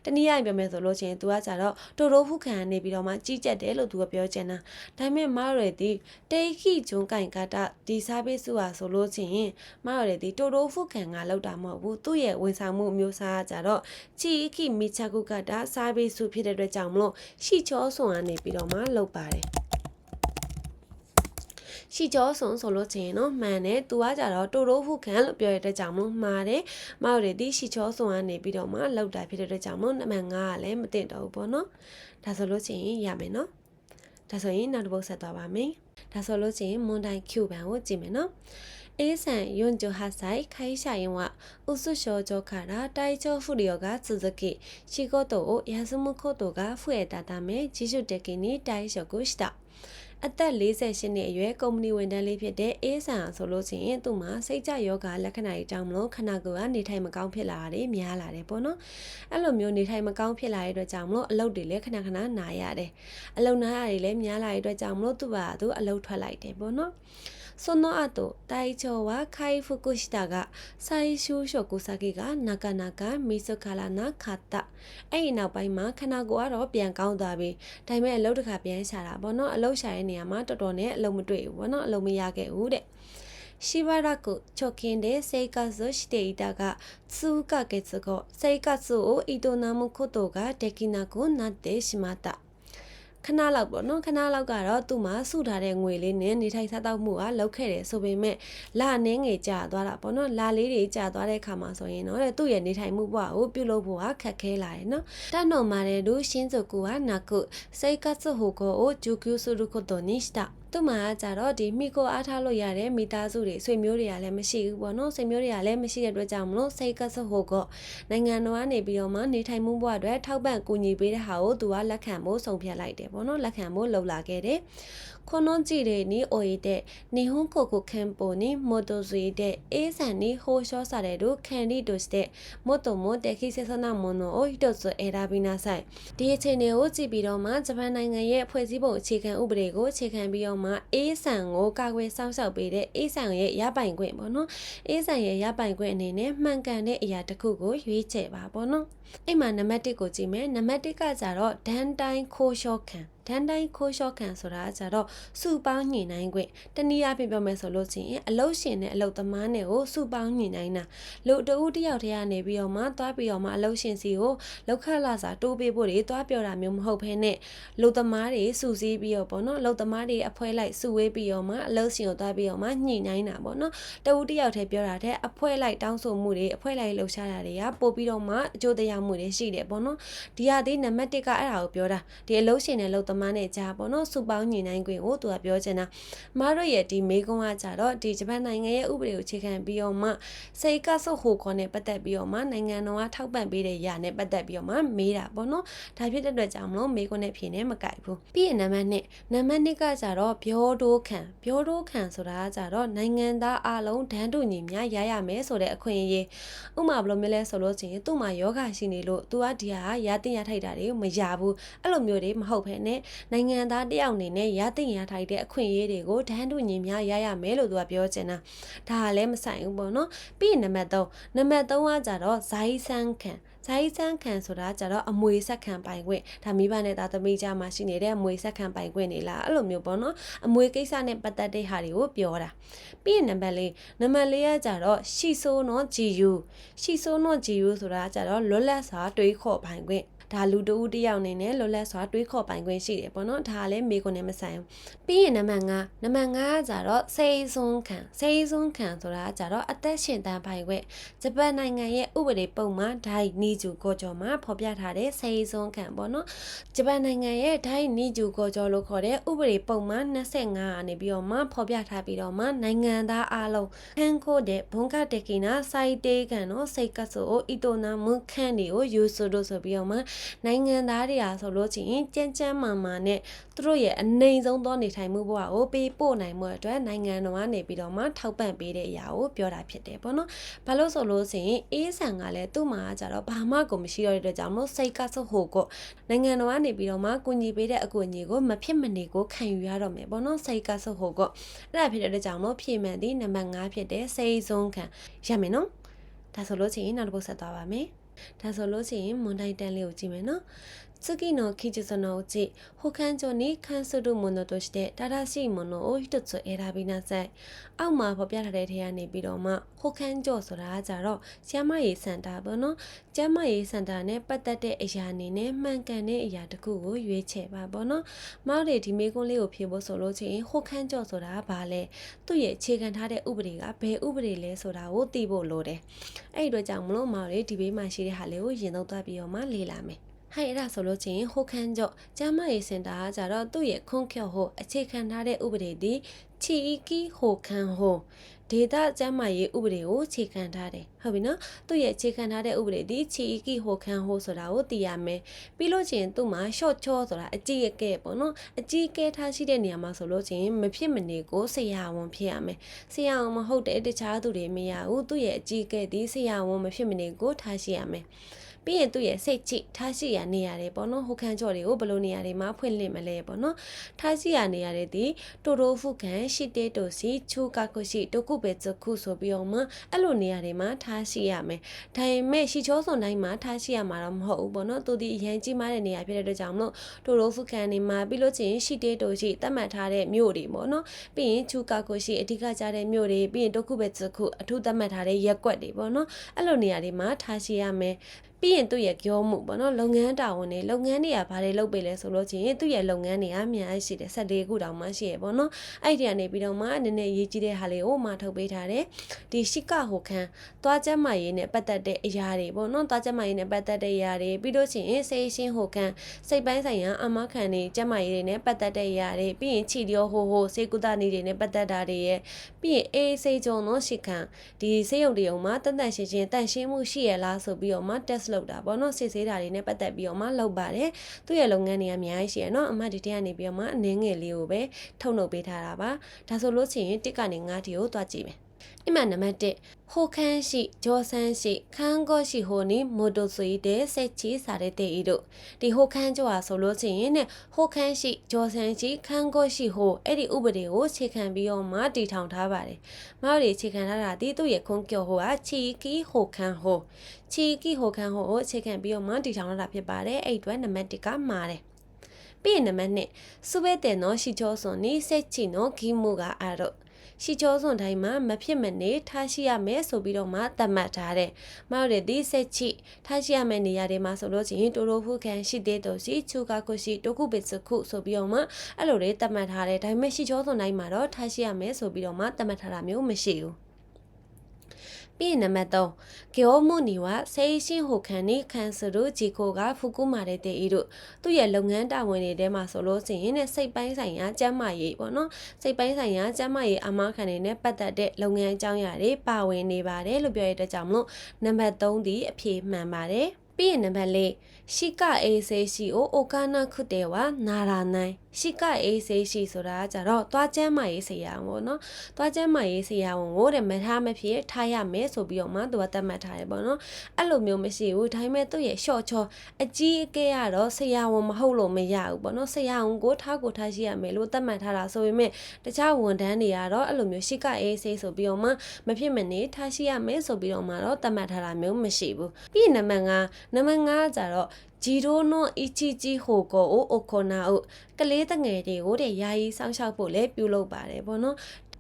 တနည်းအားဖြင့်ပြောမယ်ဆိုလို့ချင်းသူကကြတော့တိုရိုဖုခန်ကနေပြီးတော့မှကြီးကြက်တယ်လို့သူကပြောချင်တာဒါပေမဲ့မားရည်ဒီတေခိဂျွန်ကိုင်ကတာဒီစာပေးစုဟာဆိုလို့ချင်းမရတဲ့ဒီတိုတိုဖုခံကလောက်တာမဟုတ်ဘူးသူ့ရဲ့ဝန်ဆောင်မှုမျိုးစားကြတော့ချီခိမီချာကုကတာစာပေးစုဖြစ်တဲ့အတွက်ကြောင့်မလို့ရှီချောဆွန်ကနေပြီးတော့မှလောက်ပါတယ်ရှီချောဆွန်ဆိုလို့ချင်းနော်မှန်တယ်သူကကြတော့တိုတိုဖုခံလို့ပြောရတဲ့ကြောင့်မလို့မှားတယ်မရတဲ့ဒီရှီချောဆွန်ကနေပြီးတော့မှလောက်တာဖြစ်တဲ့အတွက်ကြောင့်မလို့နံပါတ်5ကလည်းမတင်တော့ဘူးပေါ့နော်ဒါဆိုလို့ချင်းရမယ်နော် ဒါဆိုရင်နောက်တစ်ပုတ်ဆက်သွားပါမယ်ဒါဆိုလို့ချင်းမွန်တိုင်း Q ဘန်ကိုကြည့်မယ်နော်Aさん48歳会社員はうつ症状から体調不良が続き仕事を休むことが増えたため自主的に退職したအသက်48နှစ်အရွယ်ကုမ္ပဏီဝန်ထမ်းလေးဖြစ်တဲ့အေးဆန်ဆိုလို့ရှိရင်သူ့မှာစိတ်ကြယောဂလက္ခဏာတွေကြောင့်မလို့ခန္ဓာကိုယ်ကနေထိုင်မကောင်းဖြစ်လာတယ်များလာတယ်ပေါ့နော်အဲ့လိုမျိုးနေထိုင်မကောင်းဖြစ်လာတဲ့အတွက်ကြောင့်မလို့အလုပ်တွေလည်းခဏခဏနာရတယ်အလုပ်နာရတွေလည်းများလာတဲ့အတွက်ကြောင့်မလို့သူ့ဘာသူအလုပ်ထွက်လိုက်တယ်ပေါ့နော်その後、体調は回復したが、再就職先がなかなか見つからなかった。အဲ့ဒီနောက်ပိုင်းမှာခန္ဓာကိုယ်ကတော့ပြန်ကောင်းသွားပြီ။ဒါပေမဲ့အလုပ်တစ်ခါပြန်ရှာတာပေါ့နော်။အလုပ်ရှာတဲ့နေရာမှာတော်တော်နဲ့အလုပ်မတွေ့ဘူးပေါ့နော်။အလုပ်မရခဲ့ဘူးတဲ့။しばらく貯金で生活していたが、数ヶ月後、生活を営むことができなくなってしまった。ခဏလောက်ပေါ့နော်ခဏလောက်ကတော့သူ့မှာစုထားတဲ့ငွေလေးနဲ့နေထိုင်စားသောက်မှုကလောက်ခဲ့တယ်ဆိုပေမဲ့လာနှင်းငယ်ကြာသွားတာပေါ့နော်လာလေးတွေကြာသွားတဲ့အခါမှာဆိုရင်တော့သူ့ရဲ့နေထိုင်မှုဘဝကိုပြုလုပ်ဖို့ကခက်ခဲလာတယ်နော်တတ်တော်မှာတဲ့သူရှင်းစုကူကနာကုစိတ်ကတ်ဟိုကိုဂျူကျူဆူရုကိုတိုနီစတာသူ့မှာကြတော့ဒီမိကိုအားထားလို့ရတဲ့မိသားစုတွေဆွေမျိုးတွေကလည်းမရှိဘူးပေါ့နော်ဆွေမျိုးတွေကလည်းမရှိတဲ့အတွက်ကြောင့်မလို့စိတ်ကတ်ဟိုကိုနိုင်ငံတော်ကနေပြီးတော့မှနေထိုင်မှုဘဝအတွက်ထောက်ပံ့ကူညီပေးတဲ့ဟာကိုသူကလက်ခံဖို့ဆုံးဖြတ်လိုက်တယ်ပေါ့နော်လက်ခံဖို့လှုပ်လာခဲ့တယ်この事例において日本国憲法に基づいて A さんに保障される権利として最も適切なものを一つ選びなさい。ဒီအခြေအနေကိုကြည့်ပြီးတော့မှဂျပန်နိုင်ငံရဲ့ဖွဲ့စည်းပုံအခြေခံဥပဒေကိုအခြေခံပြီးတော့မှ A ဆန်ကိုကာကွယ်စောင့်ရှောက်ပေးတဲ့ A ဆန်ရဲ့ရပိုင်ခွင့်ပေါ့နော်။ A ဆန်ရဲ့ရပိုင်ခွင့်အနေနဲ့မှန်ကန်တဲ့အရာတစ်ခုကိုရွေးချယ်ပါပေါ့နော်။အဲ့မှာနံပါတ်1ကိုကြည့်မယ်။နံပါတ်1ကကြတော့ဒန်တိုင်းခိုးလျှော့ခံဒန်တိုင်းခိုးလျှော့ခံဆိုတာကြတော့စုပေါင်းညှိနှိုင်းခွင့်တနည်းအားဖြင့်ပြောမယ်ဆိုလို့ချင်းအလုတ်ရှင်နဲ့အလုတ်သမားနဲ့ကိုစုပေါင်းညှိနှိုင်းတာလူတဦးတယောက်တည်းကနေပြီးတော့မှသွားပြီးတော့မှအလုတ်ရှင်စီကိုလောက်ခလာစာတိုးပေးဖို့တွေသွားပြောတာမျိုးမဟုတ်ဘဲနဲ့လူသမားတွေစုစည်းပြီးတော့ပေါ့နော်အလုတ်သမားတွေအဖွဲလိုက်စုဝေးပြီးတော့မှအလုတ်ရှင်ကိုသွားပြီးတော့မှညှိနှိုင်းတာပေါ့နော်တဦးတယောက်တည်းပြောတာတဲ့အဖွဲလိုက်တောင်းဆိုမှုတွေအဖွဲလိုက်လှုပ်ရှားတာတွေကပို့ပြီးတော့မှအကျိုးတရားမှုတွေရှိတယ်ပေါ့နော်ဒီဟာဒီနံပါတ်1ကအဲ့ဒါကိုပြောတာဒီအလုတ်ရှင်နဲ့အလုတ်သမားနဲ့ကြားပေါ့နော်စုပေါင်းညှိနှိုင်းခွင့်ကိုသူကပြောချင်တာမတို့ရဲ့ဒီမေကွန်ကကြတော့ဒီဂျပန်နိုင်ငံရဲ့ဥပဒေကိုအခြေခံပြီးတော့မှစိတ်ကဆုတ်ဟိုခေါ်နဲ့ပတ်သက်ပြီးတော့မှနိုင်ငံတော်ကထောက်ပံ့ပေးတဲ့ຢာနဲ့ပတ်သက်ပြီးတော့မှမေးတာပေါ့နော်ဒါဖြစ်တဲ့အတွက်ကြောင့်မလို့မေကွန်နဲ့ဖြေနေမကိုက်ဘူးပြီးရင်နံပါတ်2ကကြတော့ပြောတိုးခံဆိုတာကကြတော့နိုင်ငံသားအလုံးဒန်းတူညီမျှရရမယ်ဆိုတဲ့အခွင့်အရေးဥပမာဘယ်လိုမျိုးလဲဆိုလို့ချင်းသူ့မှာယောဂရှိနေလို့သူကဒီဟာရတင်ရထိုက်တာတွေမရဘူးအဲ့လိုမျိုးတွေမဟုတ်ဘဲနဲ့နိုင်ငံသားတယောက်အနေနဲ့ရတင်ရထိုက်တဲ့အခွင့်အရေးတွေကိုဒန်းတူညီမျှရရမယ်လို့သူကပြောချင်တာဒါကလည်းမဆိုင်ဘူးပေါ့နော်ပြီးရင်နံပါတ်3ကကြတော့ဇိုင်းဆန်းခံဆိုတာကြတော့အမွေဆက်ခံပိုင်ခွင့်ဒါမိဘနဲ့သားသမီးကြားမှာရှိနေတဲ့အမွေဆက်ခံပိုင်ခွင့်နေလားအဲ့လိုမျိုးပေါ့နော်အမွေကိစ္စနဲ့ပတ်သက်တဲ့ဟာတွေကိုပြောတာပြီးရင်နံပါတ်4ကကြတော့ရှီဆိုးနော်ဂျီယူဆိုတာကြတော့လွတ်လပ်စွာတွေးခေါ်ပိုင်ခွင့်ဒါလူတဦးတယောက်အနေနဲ့လွတ်လပ်စွာတွေးခေါ်ပိုင်ခွင့်ရှိတယ်ပေါ့နော်ဒါလည်းမေကွန်နဲ့မဆိုင်ဘူးပြီးရင်နံပါတ်5ကကြတော့စေးစွန်းခံဆိုတာကြတော့အသက်ရှင်တန်ပိုင်ခွင့်ဂျပန်နိုင်ငံရဲ့ဥပဒေပုံမှာဒိုင်နီဂျူကိုကျော်မှာဖော်ပြထားတဲ့စေးစွန်းခံပေါ့နော်ဂျပန်နိုင်ငံရဲ့ဒိုင်နီဂျူကိုကျော်လို့ခေါ်တဲ့ဥပဒေပုံမှာ25ကနေပြီးတော့မှဖော်ပြထားပြီးတော့မှနိုင်ငံသားအလုံးခန်းခိုးတဲ့ဘုံကတက်ကီနာစိုက်တေးကန်နော်စိတ်ကဆိုအီတိုနာမွန်ခန်းတွေကိုယူဆိုလို့ဆိုပြီးတော့မှနိုင်ငံသားတွေအားဆိုလို့ချင်းကြမ်းမာနဲ့သူတို့ရဲ့အနေဆုံးသောနေထိုင်မှုဘဝကိုပေးပို့နိုင်မှုအတွက်နိုင်ငံတော်ကနေပြီးတော့မှထောက်ပံ့ပေးတဲ့အရာကိုပြောတာဖြစ်တယ်ပေါ့နော်။ဘာလို့ဆိုလို့ဆိုရင်အေးဆန်ကလည်းသူ့မှာကြတော့ဘာမှကိုမရှိတော့တဲ့အတွက်ကြောင့်မို့စိတ်ကဆုတ်ဟိုကိုနိုင်ငံတော်ကနေပြီးတော့မှကူညီပေးတဲ့အကူအညီကိုမဖြစ်မနေကိုခံယူရတော့မယ်ပေါ့နော်စိတ်ကဆုတ်ဟိုကိုအဲ့ဒါဖြစ်တဲ့အတွက်ကြောင့်မို့ဖြေမှန်သည့်နံပါတ်5ဖြစ်တဲ့စိတ်ဆုံးခံရမယ်နော်။ဒါဆိုလို့ချင်းနောက်တစ်ပုဒ်ဆက်သွားပါမယ်။ဒါဆိုလို့ချင်းမွန်တိုင်းတန်းလေးကိုကြည့်မယ်နော်次の記述のうち保健所に関するものとして正しいものを一つ選びなさい。အောက်မှာဖော်ပြထားတဲ့ထဲကနေပြီးတော့မှဟိုခန်းကျော်ဆိုတာကြတော့ကျမရေးစင်တာပေါ့နော်။ကျမရေးစင်တာနဲ့ပတ်သက်တဲ့အရာအနေနဲ့မှန်ကန်တဲ့အရာတစ်ခုကိုရွေးချယ်ပါပေါ့နော်။မောက်တွေဒီမေကွန်းလေးကိုဖြေဖို့ဆိုလို့ချင်းဟိုခန်းကျော်ဆိုတာဘာလဲ။သူ့ရဲ့အခြေခံထားတဲ့ဥပဒေကဘယ်ဥပဒေလဲဆိုတာကိုသိဖို့လိုတယ်။အဲ့ဒီတော့ကြောင့်မလို့မောက်တွေဒီဘေးမှာရှိတဲ့ဟာလေးကိုရင်သုံးသပ်ပြီးတော့မှလေ့လာမယ်။ ဟဲ့အဲ့ဒါဆိုလို့ချင်းဟိုခန်းကြော့ကျမ်းမာရေးစင်တာကကြတော့သူ့ရဲ့ခွန်ကျော်ဟိုအခြေခံထားတဲ့ဥပဒေဒီချီကီဟိုခန်းဟိုဒေတာကျမ်းမာရေးဥပဒေကိုခြေခံထားတယ်ဟုတ်ပြီနော်သူ့ရဲ့ခြေခံထားတဲ့ဥပဒေဒီချီကီဟိုခန်းဟိုဆိုတာကိုသိရမယ်ပြီးလို့ချင်းသူ့မှာ short ချောဆိုတာအကြီးအကဲပေါ့နော်အကြီးအကဲထားရှိတဲ့နေရာမှာဆိုလို့ချင်းမဖြစ်မနေကိုဆရာဝန်ဖြစ်ရမယ်ဆရာဝန်မဟုတ်တဲ့တခြားသူတွေမရဘူးသူ့ရဲ့အကြီးအကဲဒီဆရာဝန်မဖြစ်မနေကိုထားရှိရမယ်ပြီးရင်သူ့ရဲ့စိတ်ချိထားရှိရနေရတယ်ပေါ့နော်ဟိုခန်းကြော်တွေကိုဘယ်လိုနေရာတွေမှာဖွင့်လှစ်မလဲပေါ့နော်ထားရှိရနေရတဲ့ဒီတိုတိုဖုခန်းရှိတဲတိုစီချူကာကိုရှိတကုပဲစခုဆိုပြီးတော့မှအဲ့လိုနေရာတွေမှာထားရှိရမယ်ဒါပေမဲ့ရှိချောစုံတိုင်းမှာထားရှိရမှာတော့မဟုတ်ဘူးပေါ့နော်သူဒီအရင်ကြီးမားတဲ့နေရာဖြစ်တဲ့အတွက်ကြောင့်မလို့တိုတိုဖုခန်းနေမှာပြီးလို့ချင်းရှိတဲတိုရှိတတ်မှတ်ထားတဲ့မြို့တွေပေါ့နော်ပြီးရင်ချူကာကိုရှိအဓိကကြတဲ့မြို့တွေပြီးရင်တကုပဲစခုအထူးတတ်မှတ်ထားတဲ့ရက်ကွက်တွေပေါ့နော်အဲ့လိုနေရာတွေမှာထားရှိရမယ်ပြီးရင်သူ့ရဲ့ကြောမှုပေါ့နော်လုပ်ငန်းတာဝန်တွေလုပ်ငန်းတွေကဘာတွေလုပ်ပေးလဲဆိုလို့ချင်းသူ့ရဲ့လုပ်ငန်းတွေအများကြီးရှိတယ်14ခုတောင်မှရှိရပေါ့နော်အဲ့ဒီကနေပြီးတော့မှနည်းနည်းရေးကြီးတဲ့ဟာလေးကိုမှထုတ်ပေးထားတယ်ဒီရှိကဟိုခန်းသွားကျမရေးနဲ့ပတ်သက်တဲ့အရာတွေပေါ့နော်သွားကျမရေးနဲ့ပတ်သက်တဲ့အရာတွေပြီးလို့ချင်းစေးရှင်းဟိုခန်းစိတ်ပိုင်းဆိုင်ရာအမခံတွေကျမရေးတွေနဲ့ပတ်သက်တဲ့အရာတွေပြီးရင်ချီလျောဟိုစေကုသနေတွေနဲ့ပတ်သက်တာတွေရဲ့ပြီးရင်အေးစေးကြုံတော့ရှိခန်းဒီစေးရုံတရုံမှာတန်ရှင်းတန့်ရှင်းမှုရှိရလားဆိုပြီးတော့မှ testလုပ်တာပေါ့နော်စစ်ဆေးတာတွေနဲ့ပတ်သက်ပြီးတော့မှလုပ်ပါတယ်သူ့ရဲ့လုပ်ငန်းတွေအများကြီးရှိရနော်အမဒီတဲကနေပြီးတော့မှအနည်းငယ်လေးကိုပဲထုတ်လုပ်ပေးထားတာပါဒါဆိုလို့ရှိရင်1ကနေ9ထိကိုတွားကြည့်မယ်အမှန်နံပါတ်1ဟိုခန်းရှိဂျောဆန်းရှိခန်းကောရှိဟိုနီမိုတိုဆွေတဲ့စက်ချီစားတဲ့တေဤတို့ဒီဟိုခန်းကြောဟာဆိုလို့ချင်းနဲ့ဟိုခန်းရှိဂျောဆန်းရှိခန်းကောရှိဟိုအဲ့ဒီဥပဒေကိုခြေခံပြီးတော့မှတည်ထောင်ထားပါတယ်မဟုတ်ဒီခြေခံထားတာဒီသူ့ရဲ့ခွန်ကျော်ဟိုကချီကီဟိုခန်းဟိုချီကီဟိုခန်းဟိုကိုခြေခံပြီးတော့မှတည်ထောင်ထားတာဖြစ်ပါတယ်အဲ့အတွက်နံပါတ်1ကမှားတယ်ပြီးရင်နံပါတ်2စုပဲတဲ့နော်ရှိချောစွန်နီစက်ချီနော်ဂီမူကအားတော့ရှိချောစွန်တိုင်းမှာမဖြစ်မနေထားရှိရမယ်ဆိုပြီးတော့မှသတ်မှတ်ထားတယ်။မဟုတ်တဲ့ဒီစက်ချိထားရှိရမယ့်နေရာတွေမှာဆိုလို့ချင်းတိုတိုဖုခန်းရှိတဲ့တော့စီချူကာကိုရှိတိုကုပစ်စခုဆိုပြီးတော့မှအဲ့လိုတွေသတ်မှတ်ထားတယ်။ဒါပေမဲ့ရှိချောစွန်တိုင်းမှာတော့ထားရှိရမယ်ဆိုပြီးတော့မှသတ်မှတ်ထားတာမျိုးမရှိဘူး။ပြီးနံပါတ်3ဂေယိုမှုနီဝဆေးရှင်းဟိုခန်နီခန်ဆရူဂျီကိုကဖူကူမာတဲ့တေဤတို့သူ့ရဲ့လုပ်ငန်းတာဝန်တွေထဲမှာဆိုလို့ရှိရင်စိတ်ပိုင်းဆိုင်ရာကျန်းမာရေးပေါ့နော်စိတ်ပိုင်းဆိုင်ရာကျန်းမာရေးအမခံတွေနဲ့ပတ်သက်တဲ့လုပ်ငန်းအကြောင်းအရာတွေပါဝင်နေပါတယ်လို့ပြောရတဲ့ကြောင့်မလို့နံပါတ်3ဒီအဖြေမှန်ပါတယ်ပြီးရင်နံပါတ်4ရှိကအေးဆေးရှိအိုကာနာခုတေဝနာရာနိုင်ရှိကအေးဆေးရှိဆိုတာကြတော့သွားကျမ်းမာရေးဆရာဝန်ပေါ့နော်သွားကျမ်းမာရေးဆရာဝန်ကိုတဲ့မထားမဖြစ်ထားရမယ်ဆိုပြီးတော့မှသူကသတ်မှတ်ထားတယ်ပေါ့နော်အဲ့လိုမျိုးမရှိဘူးဒါပေမဲ့သူ့ရဲ့ short ချောအကြီးအကဲကတော့ဆရာဝန်မဟုတ်လို့မရဘူးပေါ့နော်ဆရာဝန်ကိုထားရှိရမယ်လို့သတ်မှတ်ထားတာဆိုပေမဲ့တခြားဝန်ထမ်းတွေကတော့အဲ့လိုမျိုးရှိကအေးဆေးဆိုပြီးတော့မှမဖြစ်မနေထားရှိရမယ်ဆိုပြီးတော့မှတော့သတ်မှတ်ထားတာမျိုးမရှိဘူးပြီးရင်နံပါတ်5ကြတော့ဂျီရိုနိုအီချီဂျီဟိုကိုအိုခိုနာအိုကလေးတငယ်တွေကိုတဲ့ယာယီစောင့်ရှောက်ဖို့လည်းပြုလုပ်ပါတယ်ပေါ့နော်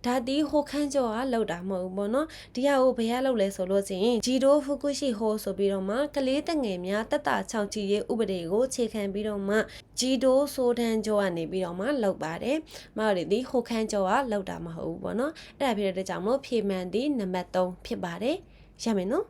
ဒါတီဟိုခန်းကျော်ကလောက်တာမဟုတ်ဘူးပေါ့နော်ဒီဟာကိုဘယ်ရလောက်လဲဆိုလို့ချင်းဂျီရိုဖူကုရှိဟိုဆိုပြီးတော့မှကလေးတငယ်များတက်တာချောင်းချီရဲ့ဥပဒေကိုခြေခံပြီးတော့မှဂျီဒိုဆိုဒန်ကျော်ကနေပြီးတော့မှလောက်ပါတယ်မဟုတ်လေဒီဟိုခန်းကျော်ကလောက်တာမဟုတ်ဘူးပေါ့နော်အဲ့ဒါဖြစ်တဲ့ကြောင့်မလို့ဖြေမှန်ဒီနံပါတ်3ဖြစ်ပါတယ်ရမယ်နော်